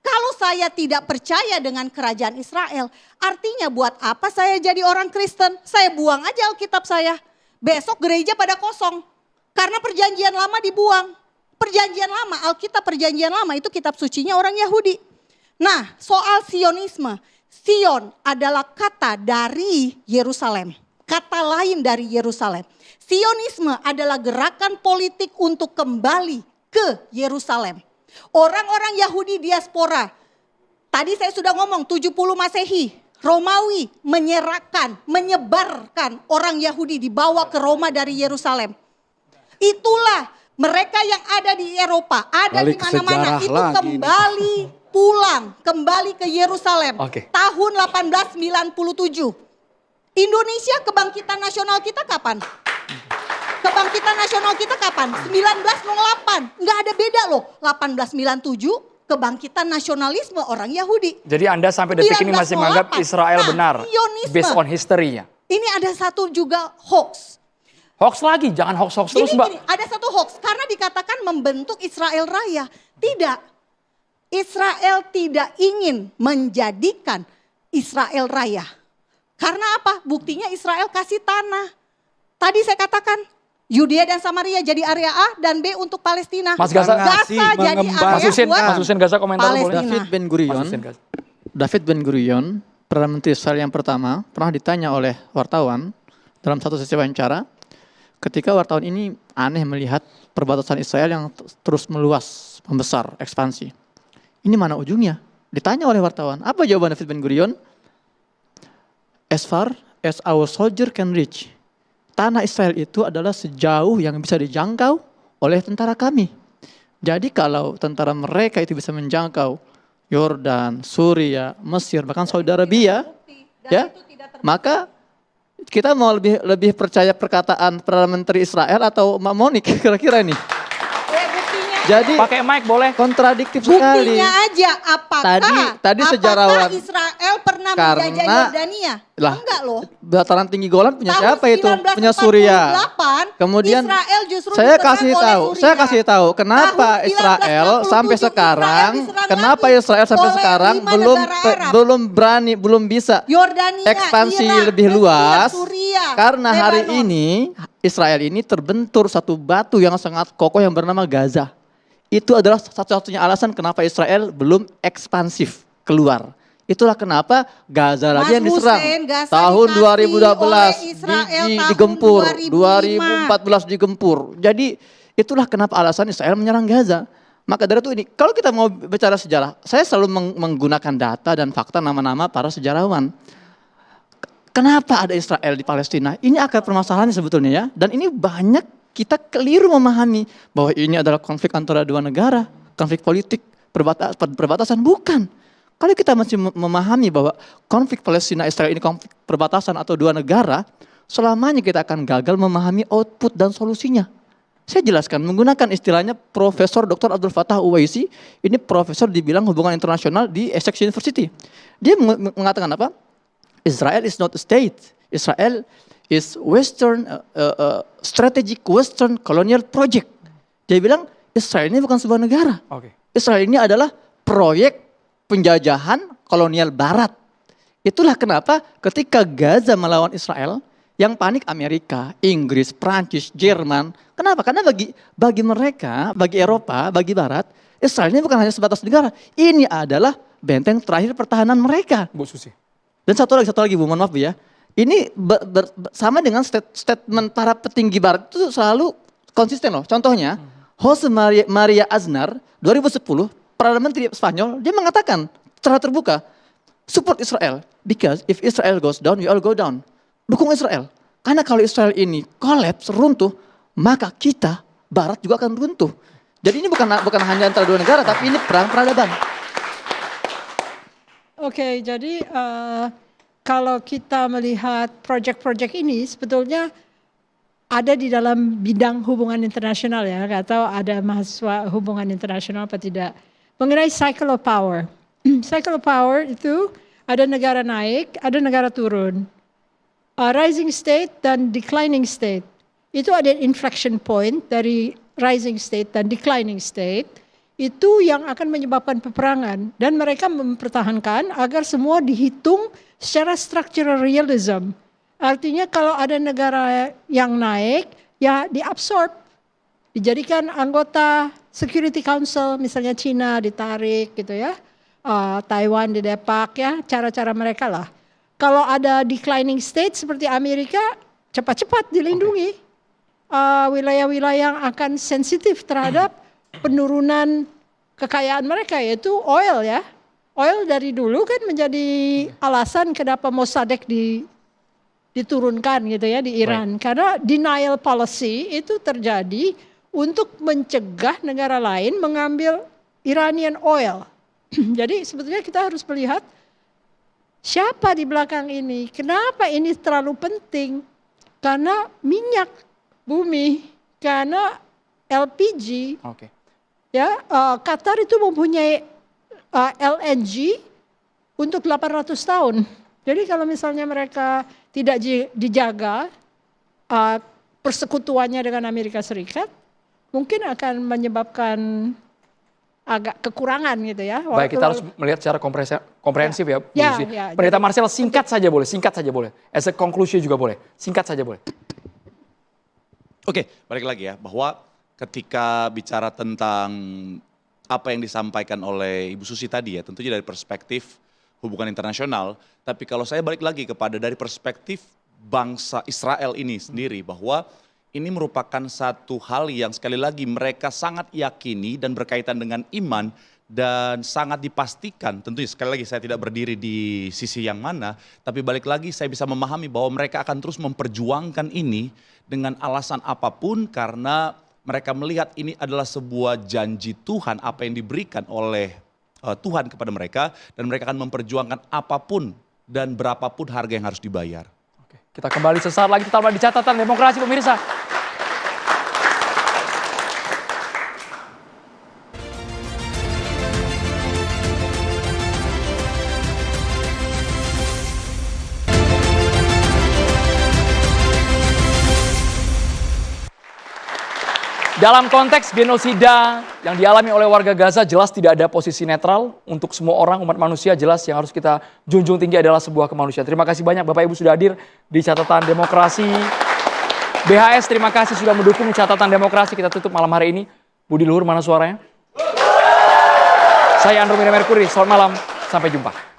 Kalau saya tidak percaya dengan kerajaan Israel, artinya buat apa saya jadi orang Kristen? Saya buang aja Alkitab saya. Besok gereja pada kosong. Karena perjanjian lama dibuang. Perjanjian lama, Alkitab perjanjian lama itu kitab sucinya orang Yahudi. Nah, soal Sionisme. Sion adalah kata dari Yerusalem. Kata lain dari Yerusalem. Sionisme adalah gerakan politik untuk kembali ke Yerusalem. Orang-orang Yahudi diaspora. Tadi saya sudah ngomong 70 Masehi. Romawi menyebarkan orang Yahudi dibawa ke Roma dari Yerusalem. Itulah mereka yang ada di Eropa, ada di mana-mana itu kembali pulang, kembali ke Yerusalem. Tahun 1897. Indonesia kebangkitan nasional kita kapan? Kebangkitan nasional kita kapan? 1908. Nggak ada beda loh. 1897 kebangkitan nasionalisme orang Yahudi. Jadi Anda sampai detik ini masih menganggap Israel benar. Zionisme. Based on history-nya. Ini ada satu juga hoax. Hoax lagi, jangan hoax-hoax terus Mbak. Gini, ada satu hoax karena dikatakan membentuk Israel Raya. Tidak. Israel tidak ingin menjadikan Israel Raya. Karena apa? Buktinya Israel kasih tanah. Tadi saya katakan Yudea dan Samaria jadi area A dan B untuk Palestina. Mas Gaza, jadi area Mas Husin Gaza komentar boleh. David Ben Gurion, Perdana Menteri Israel yang pertama, pernah ditanya oleh wartawan dalam satu sesi wawancara, ketika wartawan ini aneh melihat perbatasan Israel yang terus meluas, membesar, ekspansi. Ini mana ujungnya? Ditanya oleh wartawan. Apa jawaban David Ben Gurion? As far as our soldier can reach. Tanah Israel itu adalah sejauh yang bisa dijangkau oleh tentara kami. Jadi kalau tentara mereka itu bisa menjangkau Yordan, Suria, Mesir, bahkan Saudi Arabia, ya, maka kita mau lebih percaya perkataan Perdana Menteri Israel atau Mbak Monik kira-kira ini? Jadi Pakai mic boleh. kontradiktif sekali. Buktinya aja apakah Tadi sejarawan Israel pernah karena- menjajah Yordania? Lah, Enggak loh. Dataran tinggi Golan punya Tahun siapa itu? Punya Suria. 1948, Kemudian Israel justru saya diserang kasih oleh tahu, Suria. saya kasih tahu kenapa Tahun Israel 1967 sampai sekarang, diserang kenapa lagi Israel sampai oleh sekarang 5 negara Arab. belum bisa Yordania, ekspansi Irak, lebih Mesir, luas Suria, karena hari Lebanon. ini Israel ini terbentur satu batu yang sangat kokoh yang bernama Gaza. Itu adalah satu-satunya alasan kenapa Israel belum ekspansif keluar. Itulah kenapa Gaza lagi Mas yang diserang. Hussein, Gaza Tahun dikasih 2012 oleh Israel tahun digempur, 2005. 2014 digempur. Jadi itulah kenapa alasan Israel menyerang Gaza. Maka dari itu ini, kalau kita mau bicara sejarah, saya selalu menggunakan data dan fakta nama-nama para sejarawan. Kenapa ada Israel di Palestina? Ini akar permasalahannya sebetulnya ya. Dan ini banyak kita keliru memahami bahwa ini adalah konflik antara dua negara, konflik politik, perbatasan. Bukan. Kalau kita masih memahami bahwa konflik Palestina Israel ini konflik perbatasan atau dua negara, selamanya kita akan gagal memahami output dan solusinya. Saya jelaskan menggunakan istilahnya Profesor Dr. Abdul Fattah Uwaisi, ini profesor di bidang hubungan internasional di Essex University. Dia mengatakan apa? Israel is not a state. Israel is Western strategic Western colonial project. Dia bilang Israel ini bukan sebuah negara. Oke. Israel ini adalah proyek penjajahan kolonial Barat. Itulah kenapa ketika Gaza melawan Israel, yang panik Amerika, Inggris, Prancis, Jerman. Kenapa? Karena bagi mereka, bagi Eropa, bagi Barat, Israel ini bukan hanya sebatas negara. Ini adalah benteng terakhir pertahanan mereka. Bu Susi. Dan satu lagi Bu, mohon maaf Bu ya. Ini sama dengan statement para petinggi Barat itu selalu konsisten loh. Contohnya, Jose Maria Aznar 2010, Perdana Menteri Spanyol, dia mengatakan secara terbuka, support Israel because if Israel goes down, we all go down. Dukung Israel. Karena kalau Israel ini collapse, runtuh, maka kita Barat juga akan runtuh. Jadi ini bukan hanya antara dua negara, tapi ini perang peradaban. Oke, jadi kalau kita melihat proyek-proyek ini sebetulnya ada di dalam bidang hubungan internasional ya, nggak tahu ada mahasiswa hubungan internasional apa tidak. Mengenai cycle of power. Cycle of power itu ada negara naik, ada negara turun. Rising state dan declining state. Itu ada inflection point dari rising state dan declining state. Itu yang akan menyebabkan peperangan. Dan mereka mempertahankan agar semua dihitung secara structural realism. Artinya kalau ada negara yang naik, ya diabsorb. Dijadikan anggota Security Council, misalnya Cina ditarik gitu ya. Taiwan didepak ya, cara-cara mereka lah. Kalau ada declining state seperti Amerika, cepat-cepat dilindungi. Wilayah-wilayah yang akan sensitif terhadap penurunan kekayaan mereka, yaitu oil ya. Oil dari dulu kan menjadi alasan kenapa Mossadegh diturunkan gitu ya di Iran. Karena denial policy itu terjadi untuk mencegah negara lain mengambil Iranian oil. Jadi sebetulnya kita harus melihat siapa di belakang ini. Kenapa ini terlalu penting? Karena minyak bumi, karena LPG. Oke. Ya, Qatar itu mempunyai LNG untuk 800 tahun. Jadi kalau misalnya mereka tidak dijaga persekutuannya dengan Amerika Serikat, mungkin akan menyebabkan agak kekurangan gitu ya. Baik, kita harus melihat secara komprehensif ya, Bu Ya, Susi. ya, Pendeta jadi- Marcel, singkat saja boleh. As a conclusion juga boleh. Singkat saja boleh. Oke, balik lagi ya, bahwa ketika bicara tentang apa yang disampaikan oleh Ibu Susi tadi ya, tentunya dari perspektif hubungan internasional, tapi kalau saya balik lagi kepada dari perspektif bangsa Israel ini sendiri, bahwa ini merupakan satu hal yang sekali lagi mereka sangat yakini dan berkaitan dengan iman dan sangat dipastikan. Tentunya sekali lagi saya tidak berdiri di sisi yang mana, tapi balik lagi saya bisa memahami bahwa mereka akan terus memperjuangkan ini dengan alasan apapun karena mereka melihat ini adalah sebuah janji Tuhan apa yang diberikan oleh Tuhan kepada mereka dan mereka akan memperjuangkan apapun dan berapapun harga yang harus dibayar. Kita kembali sesaat lagi tetaplah di Catatan Demokrasi pemirsa. Dalam konteks genosida yang dialami oleh warga Gaza jelas tidak ada posisi netral. Untuk semua orang, umat manusia jelas yang harus kita junjung tinggi adalah sebuah kemanusiaan. Terima kasih banyak Bapak Ibu sudah hadir di Catatan Demokrasi. BHS terima kasih sudah mendukung Catatan Demokrasi. Kita tutup malam hari ini. Budi Luhur mana suaranya? Saya Andromeda Mercury, selamat malam, sampai jumpa.